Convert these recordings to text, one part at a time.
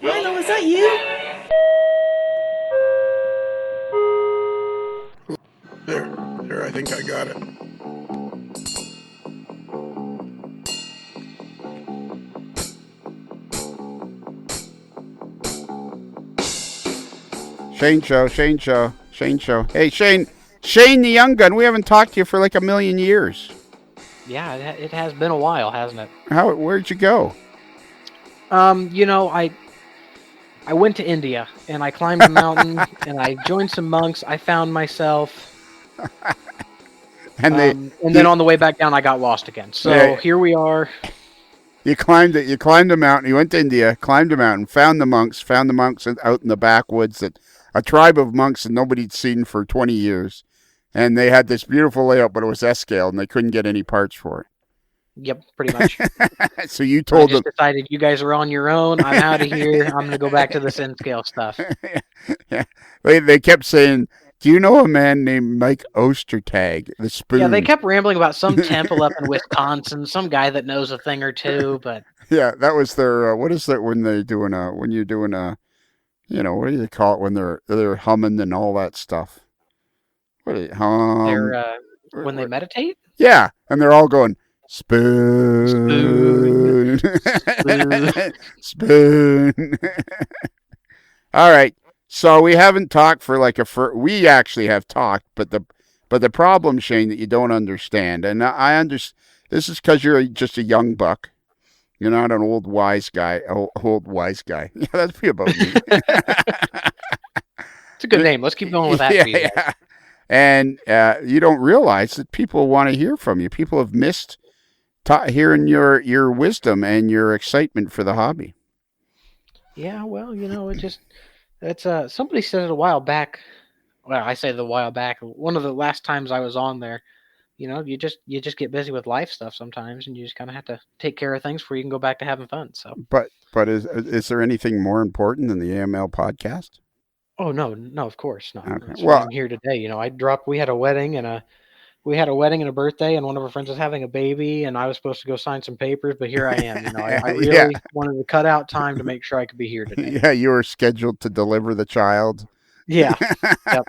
Milo, is that you? There, I think I got it. Shane show. Hey, Shane the young gun, we haven't talked to you for like a million years. Yeah, it has been a while, hasn't it? Where'd you go? I went to India, and I climbed a mountain, and I joined some monks. I found myself. And then on the way back down, I got lost again. So here we are. You climbed a mountain. You went to India, climbed a mountain, found the monks out in the backwoods, a tribe of monks that nobody'd seen for 20 years. And they had this beautiful layout, but it was S-scale, and they couldn't get any parts for it. Yep, pretty much. So you told them. I just decided you guys are on your own. I'm out of here. I'm going to go back to the N-scale stuff. Yeah. They kept saying, do you know a man named Mike Ostertag, the spoon? Yeah, they kept rambling about some temple up in Wisconsin, some guy that knows a thing or two, but... Yeah, that was their, what is that when they're doing when you're doing what do they call it when they're humming and all that stuff? What do they hum? When they meditate? Yeah, and they're all going, spoon. Spoon. All right. So we haven't talked for we actually have talked, but the problem, Shane, that you don't understand, and I understand, this is because you're just a young buck. You're not an old wise guy. Old wise guy. Yeah, that's pretty about me. It's a good name. Let's keep going with that. Yeah. And you don't realize that people want to hear from you. People have missed hearing your wisdom and your excitement for the hobby. Yeah, well, it's somebody said it a while back. Well, I say the while back. One of the last times I was on there, you just get busy with life stuff sometimes, and you just kind of have to take care of things before you can go back to having fun. So, but is there anything more important than the AML podcast? Oh no, of course not. Okay. Well, I'm here today. We had a wedding and a birthday, and one of our friends was having a baby, and I was supposed to go sign some papers, but here I am. I really wanted to cut out time to make sure I could be here today. Yeah, you were scheduled to deliver the child. Yeah. Yep.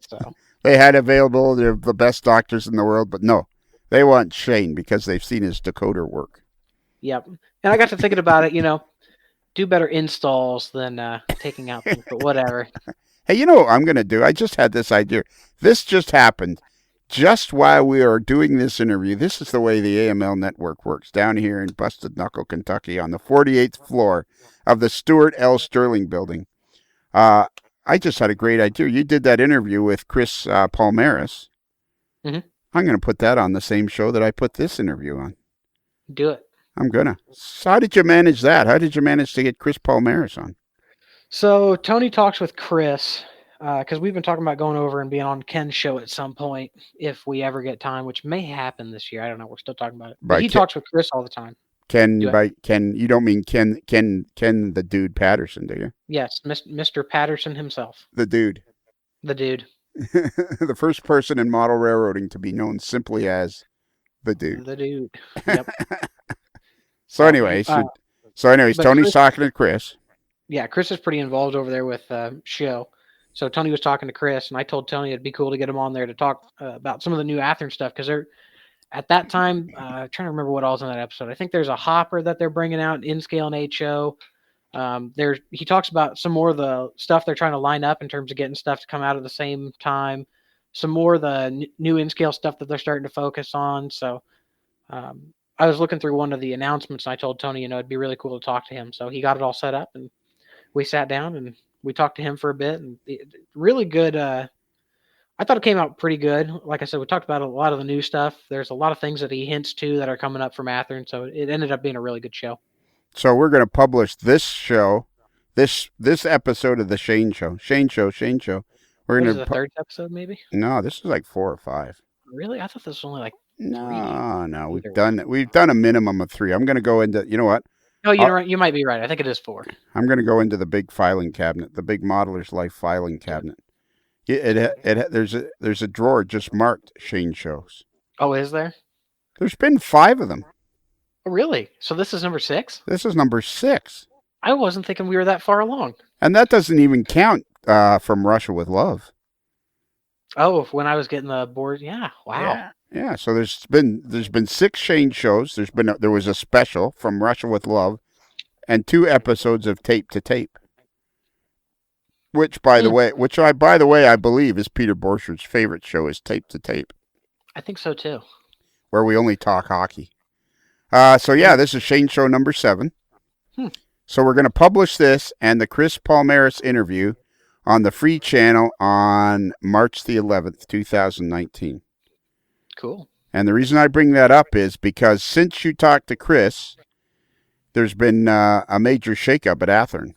So they had available the best doctors in the world, but no, they want Shane because they've seen his decoder work. Yep. And I got to thinking about it, do better installs than taking out things, but whatever. Hey, you know what I'm going to do? I just had this idea. This just happened just while we are doing this interview. This is the way the AML network works down here in Busted Knuckle, Kentucky on the 48th floor of the Stuart L. Sterling building. I just had a great idea. You did that interview with Chris Palomarez. Mm-hmm. I'm going to put that on the same show that I put this interview on. Do it. I'm going to. So how did you manage that? How did you manage to get Chris Palomarez on? So Tony talks with Chris because we've been talking about going over and being on Ken's show at some point if we ever get time, which may happen this year. I don't know. We're still talking about it. But he talks with Chris all the time. Ken, you don't mean Ken the dude Patterson, do you? Yes, Mr. Patterson himself. The dude. The dude. The first person in model railroading to be known simply as the dude. The dude. Yep. So anyways, Tony's talking to Chris. Yeah, Chris is pretty involved over there with show. So Tony was talking to Chris, and I told Tony it'd be cool to get him on there to talk about some of the new Athearn stuff because they're at that time. Trying to remember what all's in that episode. I think there's a hopper that they're bringing out in scale and HO. He talks about some more of the stuff they're trying to line up in terms of getting stuff to come out at the same time. Some more of the new in scale stuff that they're starting to focus on. So I was looking through one of the announcements, and I told Tony, it'd be really cool to talk to him. So he got it all set up, and we sat down and we talked to him for a bit, and really good. I thought it came out pretty good. Like I said, we talked about a lot of the new stuff. There's a lot of things that he hints to that are coming up from Athearn, so it ended up being a really good show. So we're going to publish this show, this episode of the Shane Show. We're going to the third episode, maybe? No, this is like 4 or 5. Really? I thought this was only like 3. No, we've done a minimum of 3. I'm going to go into, you know what? No, you might be right. I think it is 4. I'm going to go into the big filing cabinet, the big Modeler's Life filing cabinet. There's a drawer just marked Shane shows. Oh, is there? There's been 5 of them. Oh, really? So this is number 6? This is number 6, I wasn't thinking we were that far along. and that doesn't even count from Russia with Love. Oh, when I was getting the board, yeah. Wow. Yeah. So there's been 6 Shane shows. There was a special from Russia with Love, and 2 episodes of Tape to Tape. Which, by the way, I believe is Peter Borchard's favorite show is Tape to Tape, I think so too. where we only talk hockey. So yeah, this is Shane show number 7. Hmm. So we're going to publish this and the Chris Palomarez interview on the free channel on March the 11th, 2019. Cool. And the reason I bring that up is because since you talked to Chris, there's been a major shakeup at Athearn.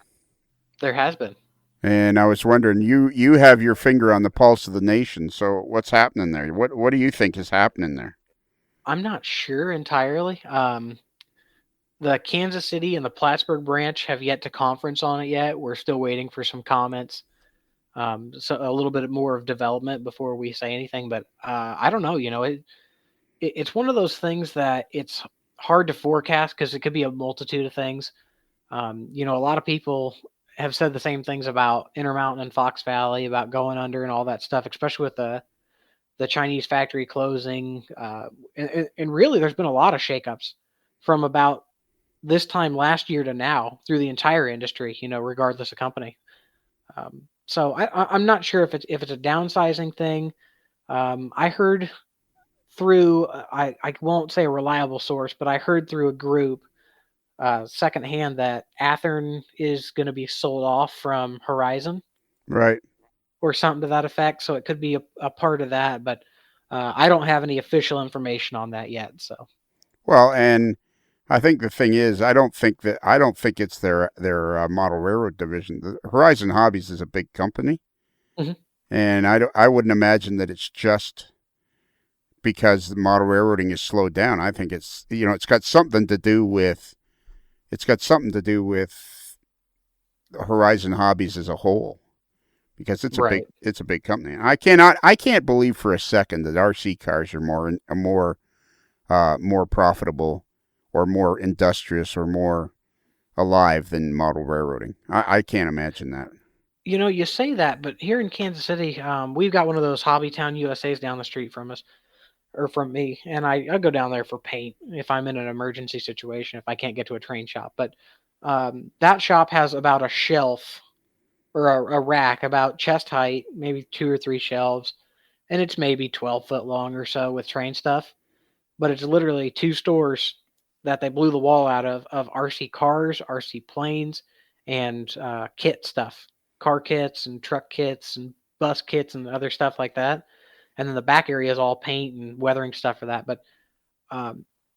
There has been. And I was wondering, you have your finger on the pulse of the nation. So what's happening there? What do you think is happening there? I'm not sure entirely. The Kansas City and the Plattsburgh branch have yet to conference on it yet. We're still waiting for some comments. So a little bit more of development before we say anything. But I don't know. It's one of those things that it's hard to forecast because it could be a multitude of things. A lot of people have said the same things about Intermountain and Fox Valley, about going under and all that stuff, especially with the Chinese factory closing. And really, there's been a lot of shakeups from about this time last year to now through the entire industry, regardless of company. So I'm not sure if it's a downsizing thing. I heard through, I won't say a reliable source, but I heard through a group secondhand that Athearn is going to be sold off from Horizon. Right. Or something to that effect. So it could be a part of that, but I don't have any official information on that yet. So, well, and I think the thing is, I don't think it's their model railroad division. The Horizon Hobbies is a big company, and I wouldn't imagine that it's just because the model railroading is slowed down. I think it's got something to do with Horizon Hobbies as a whole. Because it's a big company. I can't believe for a second that RC cars are more profitable or more industrious or more alive than model railroading. I can't imagine that. You say that, but here in Kansas City, we've got one of those Hobbytown USAs down the street from us, or from me, and I go down there for paint if I'm in an emergency situation, if I can't get to a train shop. But that shop has about a shelf or a rack about chest height, maybe 2 or 3 shelves, and it's maybe 12 foot long or so with train stuff. But it's literally 2 stores that they blew the wall out of RC cars, RC planes, and kit stuff, car kits and truck kits and bus kits and other stuff like that. And then the back area is all paint and weathering stuff for that. But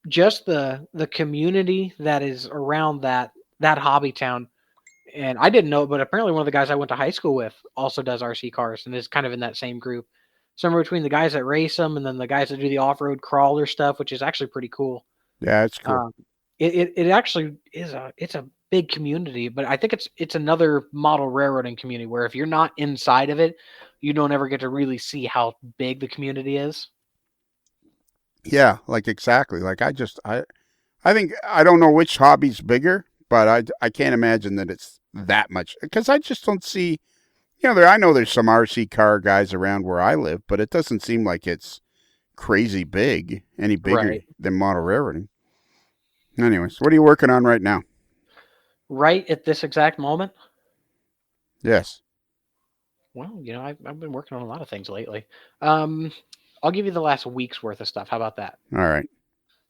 just the community that is around that hobby town. And I didn't know, but apparently one of the guys I went to high school with also does RC cars and is kind of in that same group. Somewhere between the guys that race them and then the guys that do the off-road crawler stuff, which is actually pretty cool. Yeah, it's cool. It actually is it's a big community, but I think it's another model railroading community where if you're not inside of it, you don't ever get to really see how big the community is. Yeah, like exactly. Like I think I don't know which hobby's bigger, but I can't imagine that it's that much because I just don't see. I know there's some RC car guys around where I live, but it doesn't seem like it's crazy big, any bigger than model railroading. Anyways, what are you working on right now? Right at this exact moment? Yes. Well, I've been working on a lot of things lately. I'll give you the last week's worth of stuff. How about that? All right.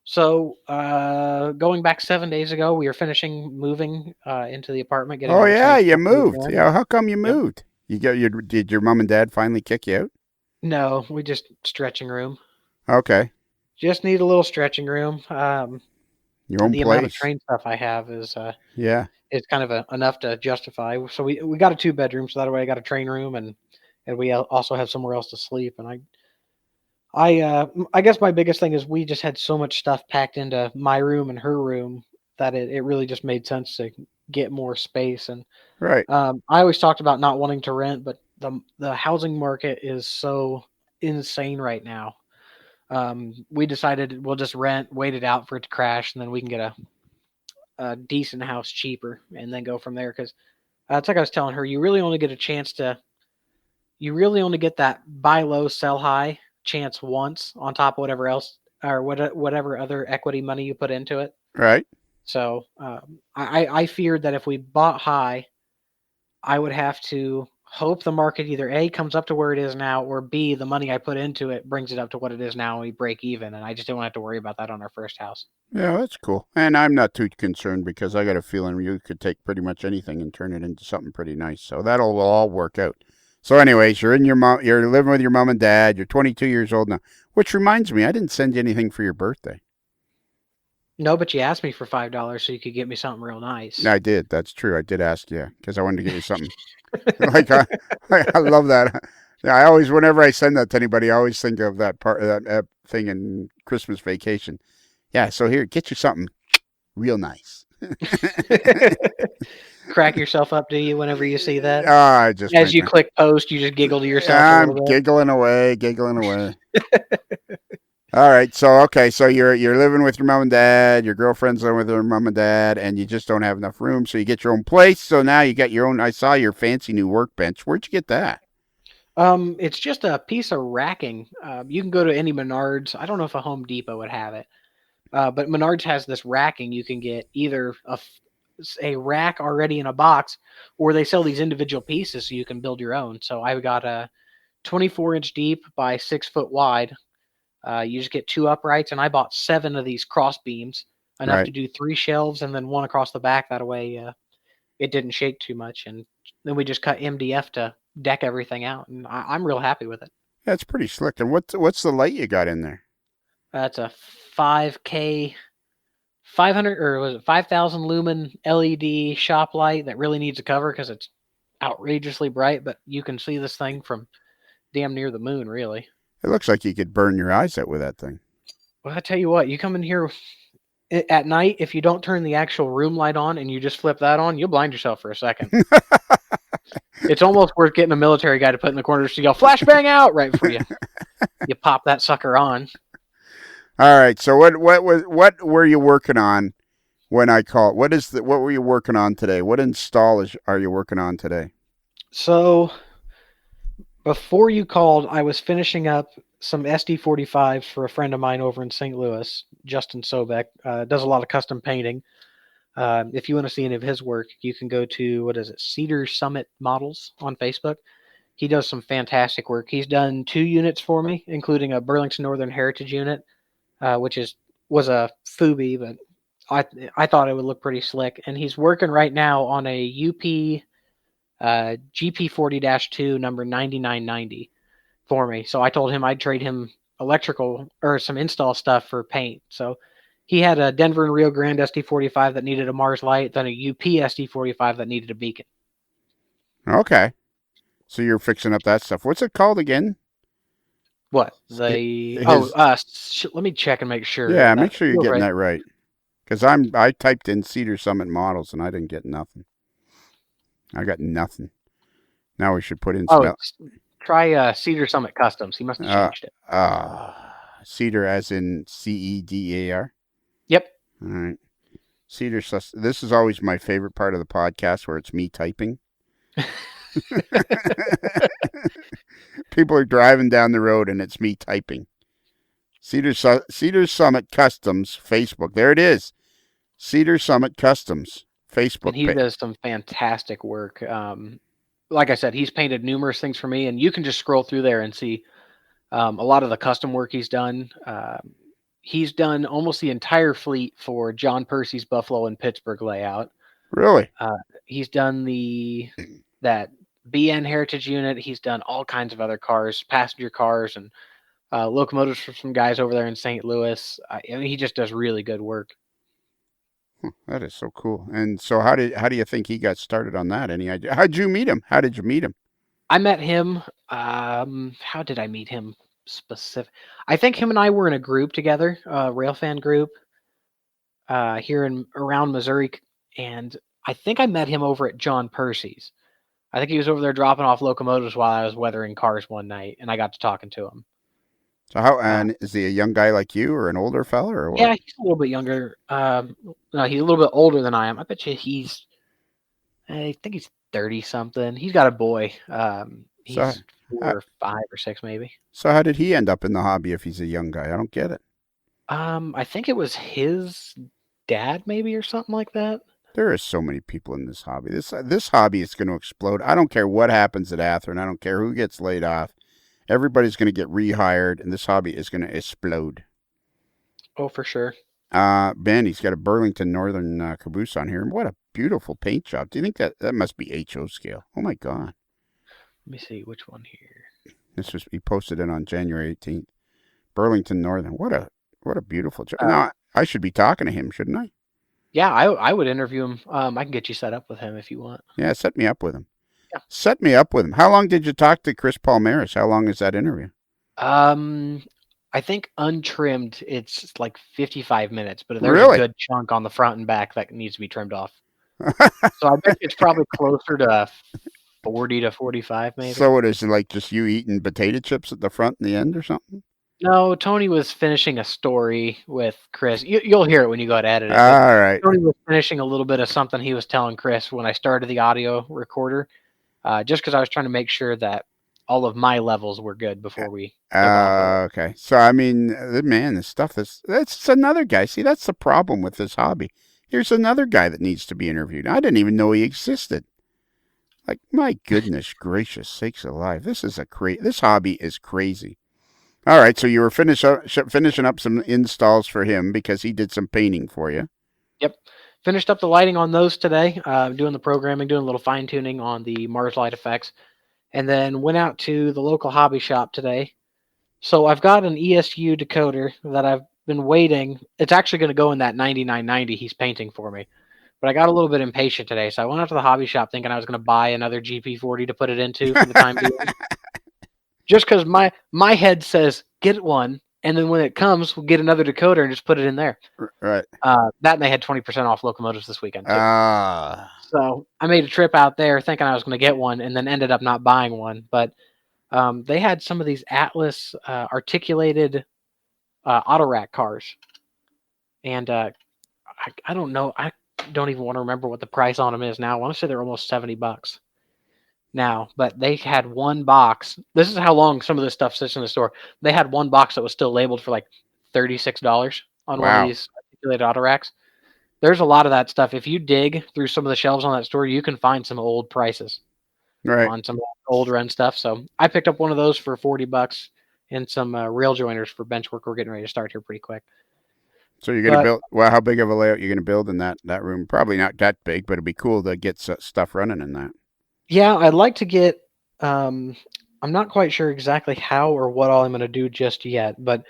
So, going back 7 days ago, we were finishing moving into the apartment. Oh yeah, you moved. Yeah, how come you moved? Did your mom and dad finally kick you out? No, we just stretching room. Okay. Just need a little stretching room. Your own the place. amount of train stuff I have is it's kind of enough to justify. So we got a 2-bedroom, so that way I got a train room and we also have somewhere else to sleep. And I guess my biggest thing is we just had so much stuff packed into my room and her room that it really just made sense to get more space. And right. I always talked about not wanting to rent, but the housing market is so insane right now. We decided we'll just wait it out for it to crash, and then we can get a decent house cheaper, and then go from there. Because it's like I was telling her, you really only get that buy low, sell high chance once on top of whatever else or whatever other equity money you put into it. Right. So I feared that if we bought high, I would have to hope the market either A comes up to where it is now, or B, the money I put into it brings it up to what it is now and we break even. And I just don't have to worry about that on our first house. Yeah, that's cool. And I'm not too concerned because I got a feeling you could take pretty much anything and turn it into something pretty nice. So that'll all work out. So, anyways, you're living with your mom and dad. You're 22 years old now. Which reminds me, I didn't send you anything for your birthday. No, but you asked me for $5 so you could get me something real nice. I did. That's true. I did ask you because I wanted to get you something. like I love that. Yeah, I always, whenever I send that to anybody, I always think of that thing in Christmas Vacation. Yeah. So here, get you something real nice. Crack yourself up, do you, whenever you see that? I just As you click post, you just giggle to yourself a I'm little bit. giggling away. All right, so so you're living with your mom and dad, your girlfriend's living with her mom and dad, and you just don't have enough room, so you get your own place. So now you got your own. I saw your fancy new workbench. Where'd you get that? It's just a piece of racking. You can go to any Menards. I don't know if a Home Depot would have it, but Menards has this racking. You can get either a rack already in a box, or they sell these individual pieces so you can build your own. So I got a 24-inch deep by 6 foot wide. You just get two uprights, and I bought 7 of these cross beams, enough to do 3 shelves, and then one across the back. That way, it didn't shake too much. And then we just cut MDF to deck everything out, and I'm real happy with it. That's pretty slick. And what's the light you got in there? That's a 5K, 500 or was it 5,000 lumen LED shop light that really needs a cover because it's outrageously bright. But you can see this thing from damn near the moon, really. It looks like you could burn your eyes out with that thing. Well, I tell you what, you come in here at night, if you don't turn the actual room light on and you just flip that on, you'll blind yourself for a second. It's almost worth getting a military guy to put in the corner to yell flashbang out right before you pop that sucker on. All right. So what were you working on when I called? What were you working on today? What are you working on today? So before you called, I was finishing up some SD45s for a friend of mine over in St. Louis, Justin Sobek. Does a lot of custom painting. If you want to see any of his work, you can go to, Cedar Summit Models on Facebook. He does some fantastic work. He's done 2 units for me, including a Burlington Northern Heritage unit, which was a Fubi, but I thought it would look pretty slick. And he's working right now on a UP GP40-2 number 9990 for me. So I told him I'd trade him electrical or some install stuff for paint. So he had a Denver and Rio Grande SD45 that needed a Mars light, then a UP SD45 that needed a beacon. Okay. So you're fixing up that stuff. What's it called again? What? Let me check and make sure. Yeah, make sure you're getting that right. Because I typed in Cedar Summit Models and I didn't get nothing. I got nothing. Now we should put in try Cedar Summit Customs. He must have changed it. Cedar as in CEDAR? Yep. All right. Cedar. This is always my favorite part of the podcast where it's me typing. People are driving down the road and it's me typing. Cedar Summit Customs Facebook. There it is. Cedar Summit Customs Facebook. And he does some fantastic work. Like I said, he's painted numerous things for me, and you can just scroll through there and see a lot of the custom work he's done. He's done almost the entire fleet for John Percy's Buffalo and Pittsburgh layout. Really? He's done that BN Heritage unit. He's done all kinds of other cars, passenger cars, and locomotives for some guys over there in St. Louis. He just does really good work. That is so cool. And so how do you think he got started on that? Any idea? How'd you meet him? How did you meet him? I met him. How did I meet him specific? I think him and I were in a group together, a railfan group here around Missouri. And I think I met him over at John Percy's. I think he was over there dropping off locomotives while I was weathering cars one night, and I got to talking to him. So how Uh, and is he a young guy like you or an older fella or yeah, what? he's a little bit younger. No, he's a little bit older than I am. I bet you I think he's 30 something. He's got a boy. So He's four how, or 5 or 6 maybe. so how did he end up in the hobby if he's a young guy? I don't get it. I think it was his dad maybe or something like that. There are so many people in this hobby. This hobby is going to explode. I don't care what happens at Athearn. I don't care who gets laid off. Everybody's going to get rehired, and this hobby is going to explode. Oh, for sure. Ben, he's got a Burlington Northern caboose on here. What a beautiful paint job. Do you think that must be HO scale? Oh my God. Let me see which one here. He posted it on January 18th. Burlington Northern. What a beautiful job. Uh, Now I should be talking to him, shouldn't I? yeah, I would interview him. I can get you set up with him if you want. Yeah, set me up with him. Yeah. Set me up with him. How long did you talk to Chris Palomarez? How long is that interview? I think untrimmed it's like 55 minutes, but there's Really? a good chunk on the front and back that needs to be trimmed off. So I bet it's probably closer to 40 to 45 maybe. So it is like just you eating potato chips at the front and the end or something? No, Tony was finishing a story with Chris. You'll hear it when you go to edit it. All right. Tony was finishing a little bit of something he was telling Chris when I started the audio recorder, just because I was trying to make sure that all of my levels were good before we took off. Okay. So I mean, man, this stuff that's another guy. See, that's the problem with this hobby. Here's another guy that needs to be interviewed. I didn't even know he existed. Like, my goodness gracious sakes alive. This hobby is crazy. All right, so you were finishing up some installs for him because he did some painting for you. Yep. Finished up the lighting on those today, doing the programming, doing a little fine tuning on the Mars light effects, and then went out to the local hobby shop today. So I've got an ESU decoder that I've been waiting. It's actually going to go in that 9990 he's painting for me. But I got a little bit impatient today, so I went out to the hobby shop thinking I was going to buy another GP40 to put it into for the time being. Just because my head says get one, and then when it comes, we'll get another decoder and just put it in there. Right. That and they had 20% off locomotives this weekend too. Ah. So I made a trip out there thinking I was going to get one, and then ended up not buying one. But they had some of these Atlas articulated auto rack cars, and I don't know. I don't even want to remember what the price on them is now. I want to say they're almost $70 now, but they had one box. This is how long some of this stuff sits in the store. They had one box that was still labeled for like $36 on one of these articulated auto racks. There's a lot of that stuff. If you dig through some of the shelves on that store, you can find some old prices on some old run stuff. So I picked up one of those for $40 and some rail joiners for bench work. We're getting ready to start here pretty quick. So you're going to build, well, how big of a layout you're going to build in that room? Probably not that big, but it'd be cool to get stuff running in that. Yeah, I'd like to get, I'm not quite sure exactly how or what all I'm going to do just yet, but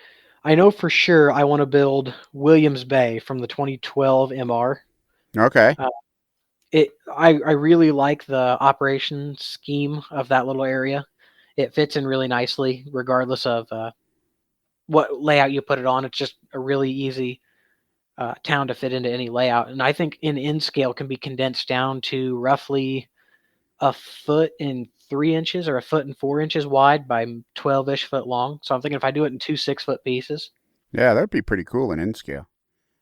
I know for sure I want to build Williams Bay from the 2012 MR. Okay. I really like the operation scheme of that little area. It fits in really nicely, regardless of what layout you put it on. It's just a really easy town to fit into any layout. And I think in scale can be condensed down to roughly a foot and 3 inches or a foot and 4 inches wide by 12-ish foot long. So I'm thinking if I do it in 2 6-foot pieces. Yeah, that'd be pretty cool in scale.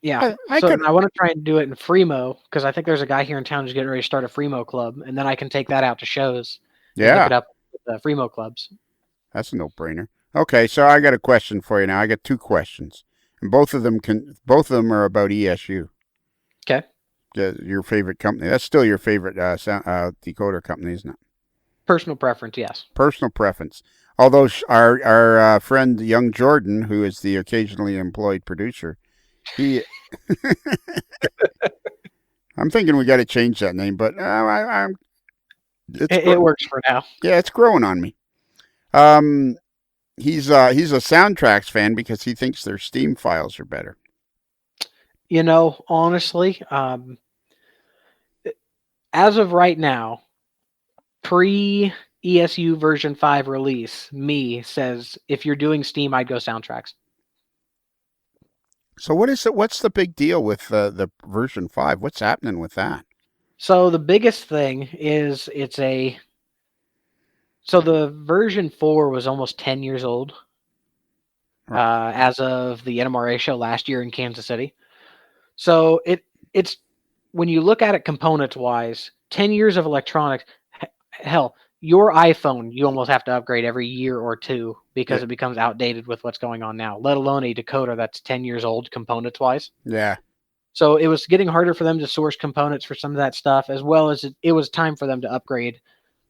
Yeah. I want to try and do it in Fremo because I think there's a guy here in town who's getting ready to start a Fremo club, and then I can take that out to shows. Yeah. Look it up with the Fremo clubs. That's a no-brainer. Okay, so I got a question for you now. I got 2 questions, and both of them are about ESU. Okay. Your favorite company. That's still your favorite decoder company, isn't it? Personal preference, yes. Personal preference. Although our friend Young Jordan, who is the occasionally employed producer, I'm thinking we got to change that name, but it works for now. Yeah, it's growing on me. He's a Soundtracks fan because he thinks their Steam files are better. You know, honestly, as of right now, pre-ESU version 5 release, says if you're doing Steam, I'd go Soundtracks. So what's the big deal with the version 5? What's happening with that? So the biggest thing is it's a So the version 4 was almost 10 years old Right. as of the NMRA show last year in Kansas City. So it's when you look at it components wise, 10 years of electronics, hell, your iPhone you almost have to upgrade every year or two because Yeah. it becomes outdated with what's going on now, let alone a decoder that's 10 years old components wise. Yeah. So it was getting harder for them to source components for some of that stuff, as well as it was time for them to upgrade.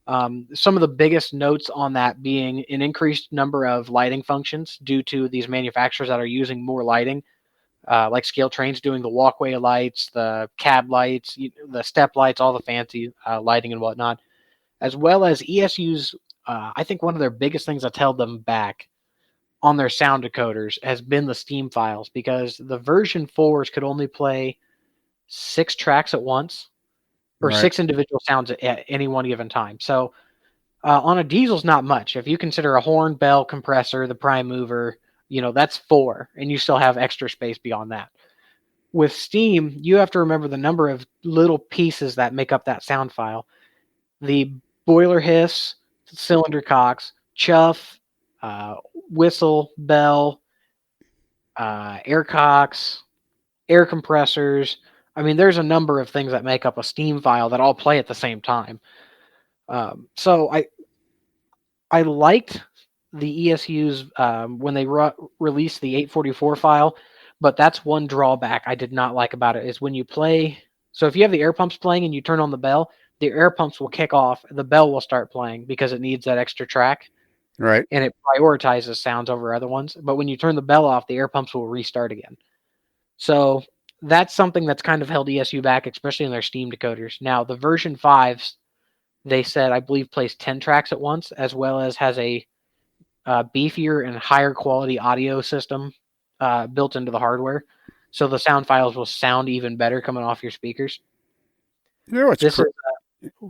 Some of the biggest notes on that being an increased number of lighting functions due to these manufacturers that are using more lighting, like Scale Trains doing the walkway lights, the cab lights, the step lights, all the fancy lighting and whatnot, as well as ESU's. I think one of their biggest things that's held them back on their sound decoders has been the Steam files because the version 4s could only play 6 tracks at once or Right. 6 individual sounds at any one given time. So on a diesel's not much. If you consider a horn, bell, compressor, the prime mover, that's 4, and you still have extra space beyond that. With Steam, you have to remember the number of little pieces that make up that sound file. The boiler hiss, cylinder cocks, chuff, whistle, bell, air cocks, air compressors. I mean, there's a number of things that make up a Steam file that all play at the same time. So I liked the ESUs when they released the 844 file, but that's one drawback I did not like about it is when you play. So if you have the air pumps playing and you turn on the bell, the air pumps will kick off, the bell will start playing because it needs that extra track Right. and it prioritizes sounds over other ones. But when you turn the bell off, the air pumps will restart again. So that's something that's kind of held ESU back, especially in their Steam decoders. Now, the version 5s, they said, I believe, plays 10 tracks at once, as well as has a beefier and higher quality audio system built into the hardware. So the sound files will sound even better coming off your speakers. You know what's This is,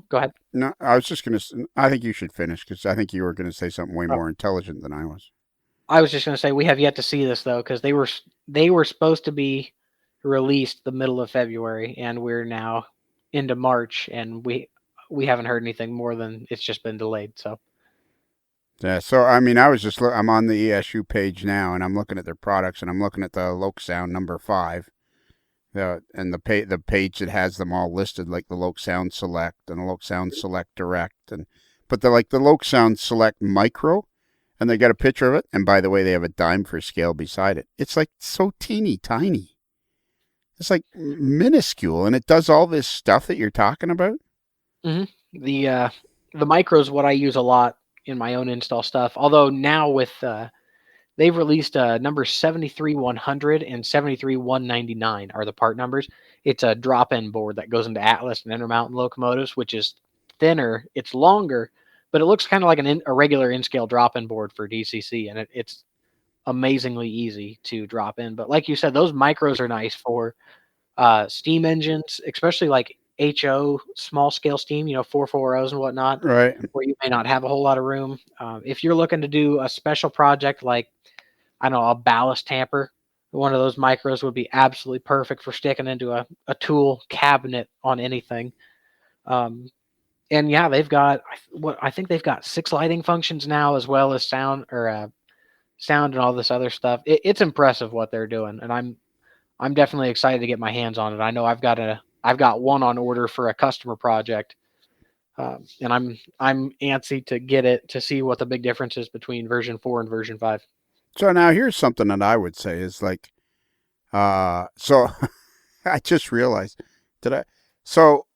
go ahead. no, I was just gonna. I think you should finish because I think you were gonna say something way Oh, more intelligent than I was. I was just going to say we have yet to see this though, because they were supposed to be released the middle of February, and we're now into March, and we haven't heard anything more than it's just been delayed. So Yeah. So I mean, I was just. I'm on the ESU page now, and I'm looking at their products, and I'm looking at the Loke Sound number 5. And the page that has them all listed, like the Loke Sound Select and the Loke Sound Select Direct, but they're like the Loke Sound Select Micro, and they got a picture of it. And by the way, they have a dime for scale beside it. It's like so teeny tiny. It's like minuscule, and it does all this stuff that you're talking about. mm-hmm. The micro is what I use a lot in my own install stuff. Although now with they've released number 73100 and 73199 are the part numbers. It's a drop-in board that goes into Atlas and Intermountain locomotives, which is thinner. It's longer, but it looks kind of like a regular in-scale drop-in board for DCC, and it's amazingly easy to drop in. But like you said, those micros are nice for steam engines, especially like HO small scale steam, 440s and whatnot, Right. where you may not have a whole lot of room. If you're looking to do a special project like, I don't know, a ballast tamper, one of those micros would be absolutely perfect for sticking into a tool cabinet on anything. And yeah, they've got what I think they've got 6 lighting functions now, as well as sound and all this other stuff. It's impressive what they're doing, and I'm definitely excited to get my hands on it. I know I've got one on order for a customer project, and I'm antsy to get it to see what the big difference is between version 4 and version 5. So now here's something that I would say is like, so I just realized, did I? So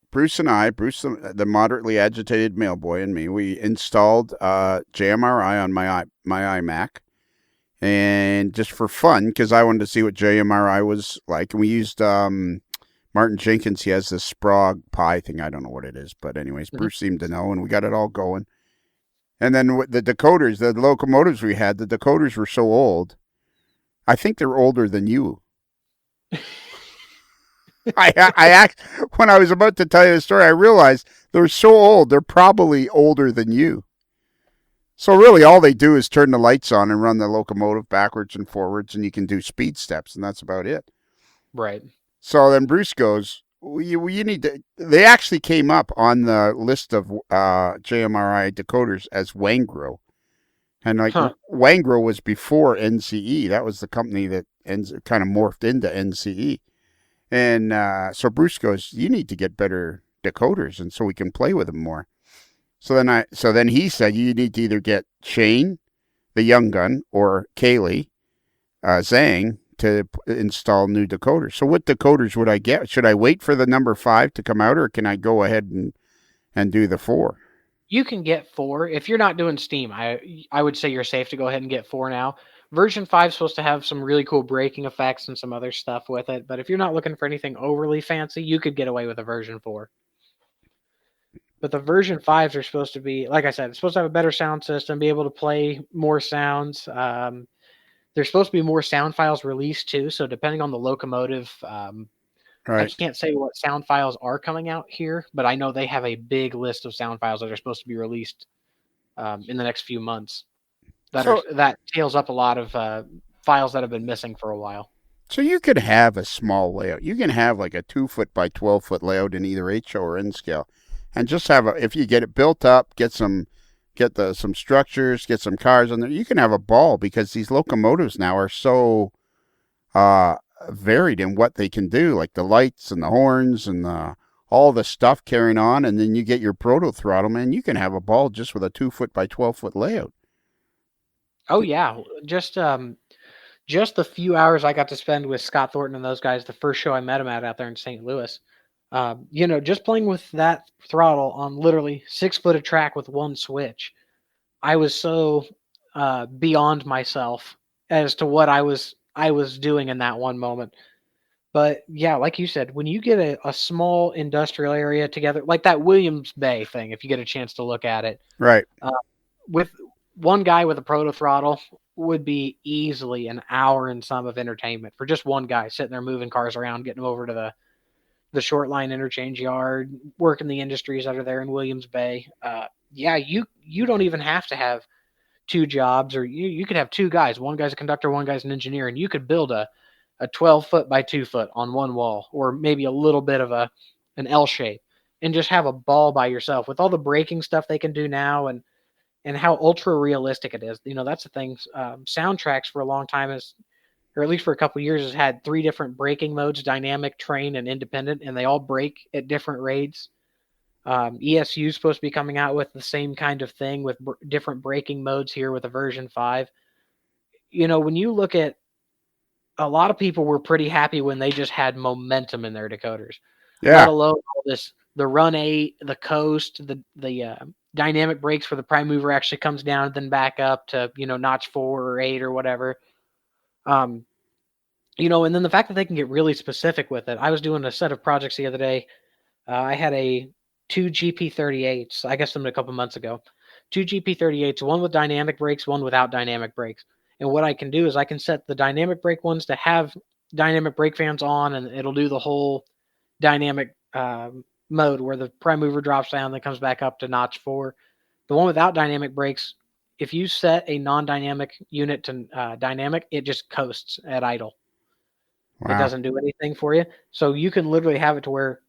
Bruce and I, Bruce, the moderately agitated mailboy, and me, we installed JMRI on my iMac, and just for fun, because I wanted to see what JMRI was like, and we used Martin Jenkins. He has this Sprague Pi thing. I don't know what it is, but anyways, Mm-hmm. Bruce seemed to know, and we got it all going. And then the decoders, the locomotives we had, the decoders were so old. I think they're older than you. When I was about to tell you the story, I realized they're so old. They're probably older than you. So really, all they do is turn the lights on and run the locomotive backwards and forwards, and you can do speed steps, and that's about it. Right. So then Bruce goes, you need to. They actually came up on the list of JMRI decoders as Wangro, and like Huh. Wangro was before NCE. That was the company that kind of morphed into NCE. And so Bruce goes, "You need to get better decoders, and so we can play with them more." So then he said, "You need to either get Shane, the young gun, or Kaylee, Zhang to install new decoders." So what decoders would I get? Should I wait for the number 5 to come out, or can I go ahead and do the 4? You can get 4 if you're not doing Steam. I would say you're safe to go ahead and get 4 now. Version 5 is supposed to have some really cool braking effects and some other stuff with it, but if you're not looking for anything overly fancy, you could get away with a version 4. But the version 5s are supposed to be, like I said, it's supposed to have a better sound system, be able to play more sounds. There's supposed to be more sound files released too. So depending on the locomotive, I Right. can't say what sound files are coming out here, but I know they have a big list of sound files that are supposed to be released in the next few months. So That tails up a lot of files that have been missing for a while. so you could have a small layout. You can have like a 2 foot by 12 foot layout in either HO or N scale, and just have a. If you get it built up, some structures, get some cars on there. You can have a ball because these locomotives now are so uh, varied in what they can do, like the lights and the horns and all the stuff carrying on, and then you get your proto throttle, man. You can have a ball just with a 2 foot by 12 foot layout. Oh yeah, just the few hours I got to spend with Scott Thornton and those guys, the first show I met him at out there in St. Louis. Just playing with that throttle on literally 6 foot of track with one switch, I was so beyond myself as to what I was doing in that one moment. But yeah, like you said, when you get a small industrial area together, like that Williams Bay thing, if you get a chance to look at it, Right. uh, with one guy with a proto throttle would be easily an hour and some of entertainment for just one guy sitting there moving cars around, getting them over to the short line interchange yard, working the industries that are there in Williams Bay. Yeah, you don't even have to have two jobs, or you could have two guys. One guy's a conductor, one guy's an engineer, and you could build a 12 foot by 2 foot on one wall, or maybe a little bit of an L shape, and just have a ball by yourself with all the braking stuff they can do now, and how ultra realistic it is. That's the thing. Soundtracks for a long time is, or at least for a couple of years, has had three different braking modes: dynamic, train, and independent, and they all brake at different rates. ESU is supposed to be coming out with the same kind of thing with different braking modes here with a version 5. When you look at, a lot of people were pretty happy when they just had momentum in their decoders, let Yeah. alone all this, the run 8, the coast, the dynamic brakes where the prime mover actually comes down and then back up to, notch 4 or 8 or whatever. Um, and then the fact that they can get really specific with it. I was doing a set of projects the other day. I had two GP38s. I guess them a couple months ago. Two GP38s, one with dynamic brakes, one without dynamic brakes. And what I can do is I can set the dynamic brake ones to have dynamic brake fans on, and it'll do the whole dynamic mode where the prime mover drops down, then comes back up to notch 4. The one without dynamic brakes, if you set a non-dynamic unit to dynamic, it just coasts at idle. It Wow. doesn't do anything for you. So you can literally have it to where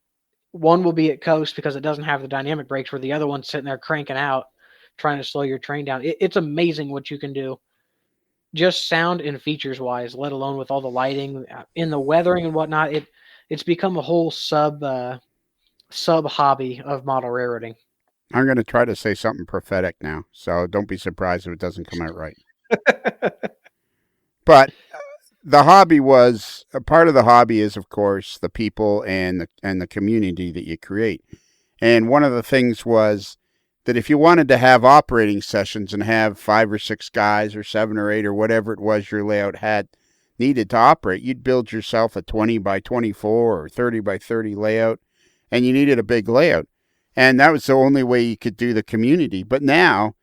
one will be at coast because it doesn't have the dynamic brakes, where the other one's sitting there cranking out, trying to slow your train down. It's amazing what you can do, just sound and features wise, let alone with all the lighting in the weathering and whatnot. It's become a whole sub hobby of model railroading. I'm going to try to say something prophetic now, so don't be surprised if it doesn't come out right. But the hobby was a part of the hobby is, of course, the people and the community that you create. And one of the things was that if you wanted to have operating sessions and have 5 or 6 guys or 7 or 8 or whatever it was your layout had needed to operate, you'd build yourself a 20 by 24 or 30 by 30 layout, and you needed a big layout. And that was the only way you could do the community. But now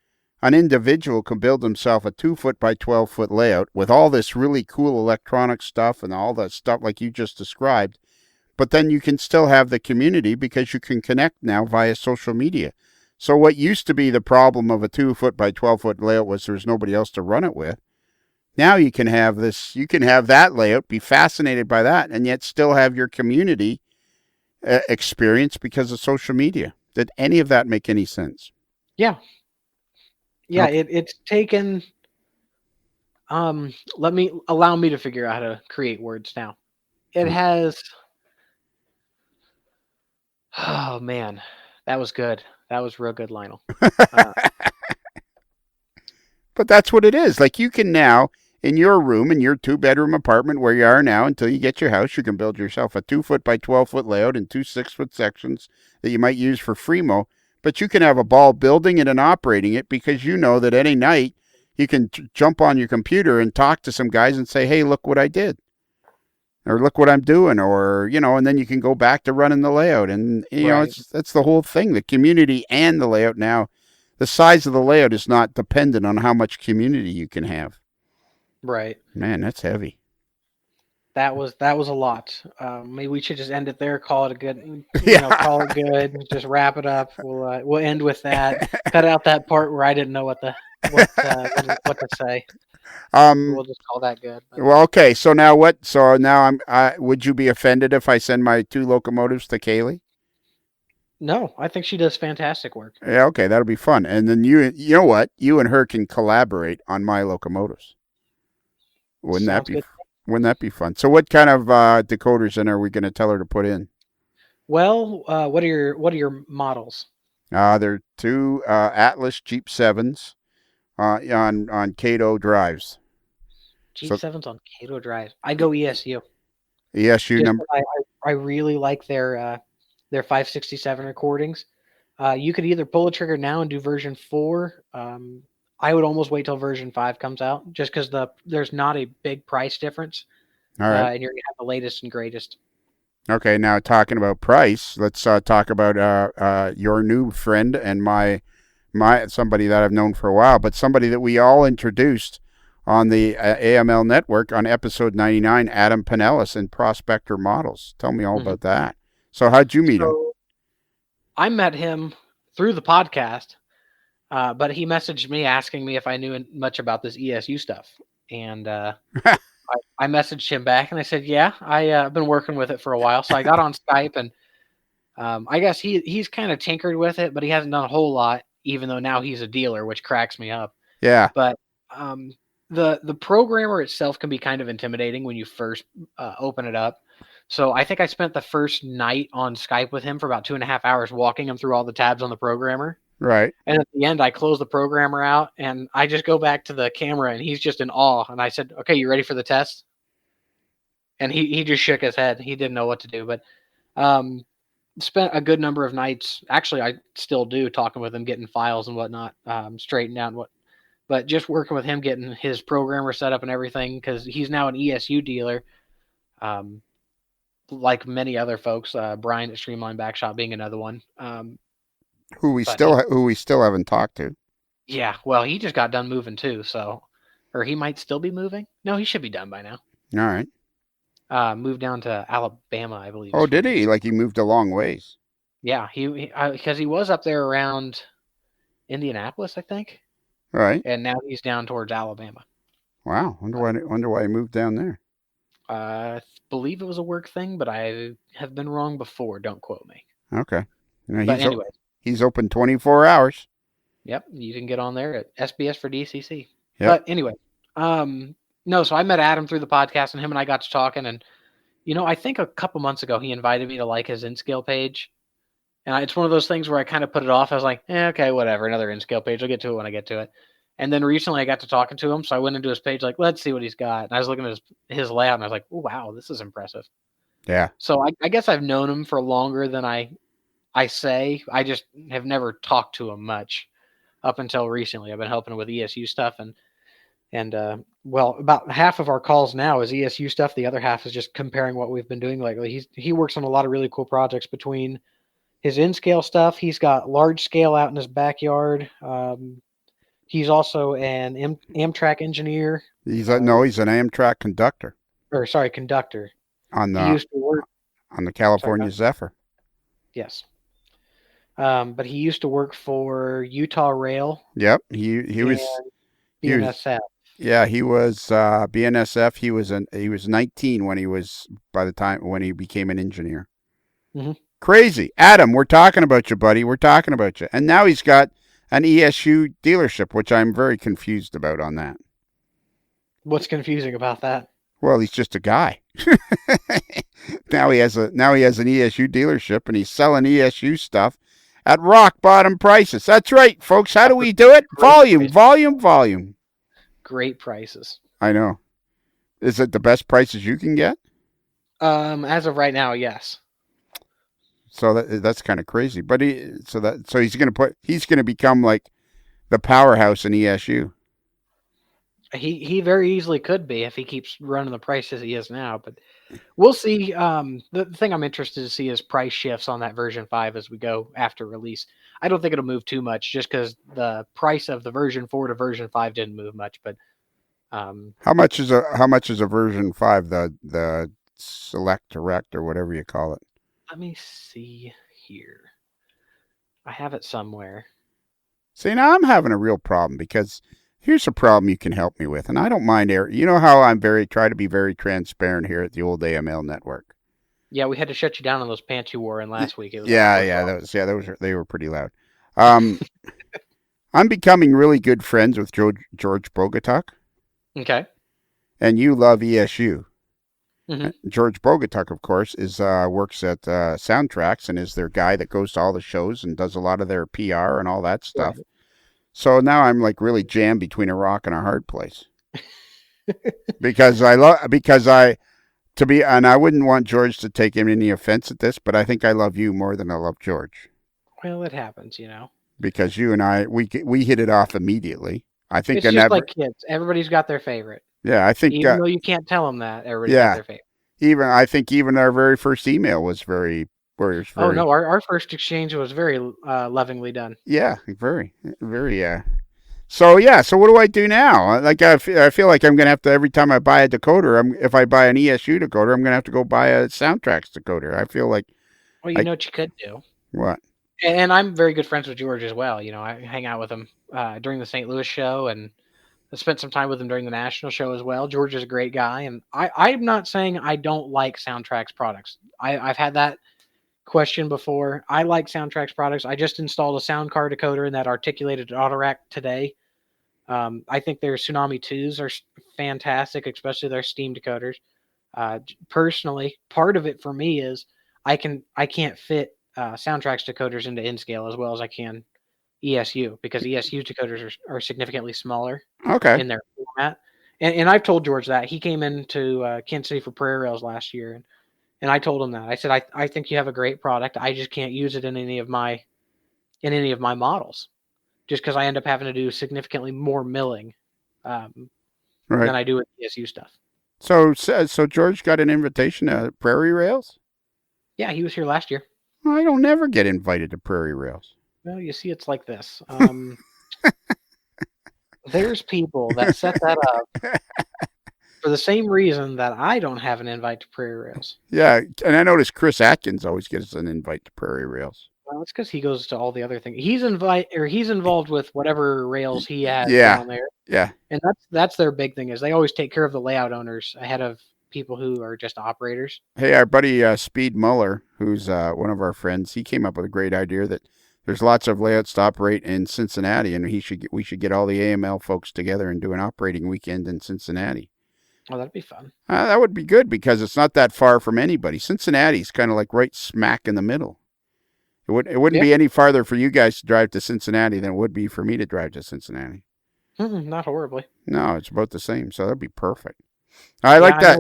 an individual can build himself a 2 foot by 12 foot layout with all this really cool electronic stuff and all that stuff like you just described. But then you can still have the community because you can connect now via social media. So what used to be the problem of a 2 foot by 12 foot layout was there was nobody else to run it with. Now you can have this, you can have that layout, be fascinated by that, and yet still have your community experience because of social media. Did any of that make any sense? Yeah. Yeah, Okay. it's taken allow me to figure out how to create words now. It has oh man, that was good. That was real good, Lionel. Uh, But that's what it is. Like you can now, in your room, in your 2-bedroom apartment where you are now until you get your house, you can build yourself a 2 foot by 12 foot layout and 2 6 foot sections that you might use for Fremo. But you can have a ball building it and operating it because you know that any night you can jump on your computer and talk to some guys and say, hey, look what I did. Or look what I'm doing, or and then you can go back to running the layout, and right, that's the whole thing. The community and the layout now, the size of the layout is not dependent on how much community you can have. right. Man, that's heavy. That was a lot. Maybe we should just end it there. Call it a good, Yeah. call it good. Just wrap it up. We'll end with that. Cut out that part where I didn't know what to say. um. We'll just call that good. But Well, okay. So now what? So now would you be offended if I send my 2 locomotives to Kaylee? no, I think she does fantastic work. Yeah. Okay, that'll be fun. And then you know what? You and her can collaborate on my locomotives. Wouldn't that Sounds be? good. Wouldn't that be fun? So what kind of decoders in are we going to tell her to put in? Well, what are your models? They're two Atlas Jeep 7s on Cato drives. Jeep So Sevens on Cato Drive. I go ESU. ESU Just number. I really like their 567 recordings. You could either pull the trigger now and do version 4. I would almost wait till version 5 comes out, just because there's not a big price difference, All right. and you're gonna have the latest and greatest. Okay. Now talking about price, let's talk about your new friend and my somebody that I've known for a while, but somebody that we all introduced on the AML network on episode 99, Adam Pinellas and Prospector Models. Tell me all Mhm. about that. So how'd you meet him? So I met him through the podcast, but he messaged me asking me if I knew much about this ESU stuff, and I messaged him back and I said, "Yeah, I've been working with it for a while." So I got on Skype and I guess he's kind of tinkered with it, but he hasn't done a whole lot. Even though now he's a dealer, which cracks me up. Yeah. But um, the programmer itself can be kind of intimidating when you first open it up. So I think I spent the first night on Skype with him for about 2.5 hours, walking him through all the tabs on the programmer. Right. And at the end, I close the programmer out and I just go back to the camera and he's just in awe. And I said, "Okay, you ready for the test?" And he just shook his head. He didn't know what to do. But um, spent a good number of nights. Actually, I still do talking with him, getting files and whatnot straightened out. But just working with him, getting his programmer set up and everything, because he's now an ESU dealer. Um, like many other folks, Brian at Streamline Backshop being another one. But Who we still haven't talked to. yeah, well, he just got done moving too, so or he might still be moving. No, he should be done by now. All right. Moved down to Alabama, I believe. Oh, did he? Like he moved a long ways. Yeah, he because he was up there around Indianapolis, I think, Right. and now he's down towards Alabama. Wow. Wonder why he moved down there. I believe it was a work thing, but I have been wrong before. Don't quote me. Okay. But anyway, He's open 24 hours. yep, you can get on there at SBS for DCC. Yep. But anyway, no, so I met Adam through the podcast, and him and I got to talking, and I think a couple months ago he invited me to like his InScale page, and it's one of those things where I kind of put it off. I was like, okay, whatever, another InScale page. I'll get to it when I get to it. And then recently I got to talking to him, so I went into his page like, let's see what he's got. And I was looking at his layout, and I was like, oh, wow, this is impressive. Yeah. So I guess I've known him for longer than I say. I just have never talked to him much up until recently. I've been helping him with ESU stuff, and well, about half of our calls now is ESU stuff. The other half is just comparing what we've been doing lately. He works on a lot of really cool projects between his in-scale stuff. He's got large scale out in his backyard. He's also an Amtrak engineer. He's an Amtrak conductor Conductor. on He the used to work. California Zephyr. Yes. But he used to work for Utah Rail. Yep. He was BNSF. Yeah, he was BNSF. He was 19 when he became an engineer. Mm-hmm. Crazy. Adam, we're talking about you, buddy. We're talking about you. And now he's got an ESU dealership, which I'm very confused about on that. What's confusing about that? Well, he's just a guy. Now he has an ESU dealership and he's selling ESU stuff at rock bottom prices. That's right, folks. How do we do it? Volume, volume, volume. Great prices. I know. Is it the best prices you can get? As of right now, yes. So that's kind of crazy. But he's going to become like the powerhouse in ESU. He very easily could be if he keeps running the prices he is now, but we'll see. The thing I'm interested to see is price shifts on that version 5 as we go after release. I don't think it'll move too much just because the price of the version 4 to version 5 didn't move much. But how much is a version 5, the select direct or whatever you call it? Let me see here. I have it somewhere. See, now I'm having a real problem because here's a problem you can help me with, and I don't mind air. You know how try to be very transparent here at the old AML network. Yeah, we had to shut you down on those pants you wore in last week. It was they were pretty loud. I'm becoming really good friends with George Bogatuk. Okay. And you love ESU. Mm-hmm. George Bogatuk, of course, works at Soundtracks and is their guy that goes to all the shows and does a lot of their PR and all that stuff. Right. So now I'm like really jammed between a rock and a hard place. And I wouldn't want George to take any offense at this, but I think I love you more than I love George. Well, it happens, you know. Because you and I, we hit it off immediately. I think it's just like kids. Everybody's got their favorite. Yeah, I think even though you can't tell them that, everybody's got their favorite. I think our very first email was very. Oh no, our first exchange was very lovingly done. Yeah, very. So what do I do now? Like I feel like I'm gonna have to, every time I buy a decoder, if I buy an ESU decoder, I'm gonna have to go buy a Soundtracks decoder. I feel like. Well, you know what you could do. What? And I'm very good friends with George as well. You know, I hang out with him during the St. Louis show, and I spent some time with him during the national show as well. George is a great guy, and I'm not saying I don't like Soundtracks products. I've had that question before. I like Soundtracks products. I just installed a sound card decoder in that articulated auto rack today. I think their Tsunami 2s are fantastic, especially their Steam decoders. Personally, part of it for me is I can't fit Soundtracks decoders into N-Scale as well as I can ESU, because ESU decoders are significantly smaller in their format. And I've told George that. He came into Kansas City for Prairie Rails last year, and I told him that. I said, I think you have a great product. I just can't use it in any of my models, just because I end up having to do significantly more milling than I do with ESU stuff. So George got an invitation to Prairie Rails? Yeah, he was here last year. I don't never get invited to Prairie Rails. Well, you see, it's like this. There's people that set that up for the same reason that I don't have an invite to Prairie Rails. Yeah, and I noticed Chris Atkins always gets an invite to Prairie Rails. Well, it's because he goes to all the other things. He's involved with whatever rails he has down there. Yeah, and that's their big thing, is they always take care of the layout owners ahead of people who are just operators. Hey, our buddy Speed Muller, who's one of our friends, he came up with a great idea that there's lots of layouts to operate in Cincinnati, and we should get all the AML folks together and do an operating weekend in Cincinnati. Oh, that'd be fun. That would be good because it's not that far from anybody. Cincinnati's kind of like right smack in the middle. It wouldn't be any farther for you guys to drive to Cincinnati than it would be for me to drive to Cincinnati. Not horribly. No, it's about the same, so that'd be perfect. I like that.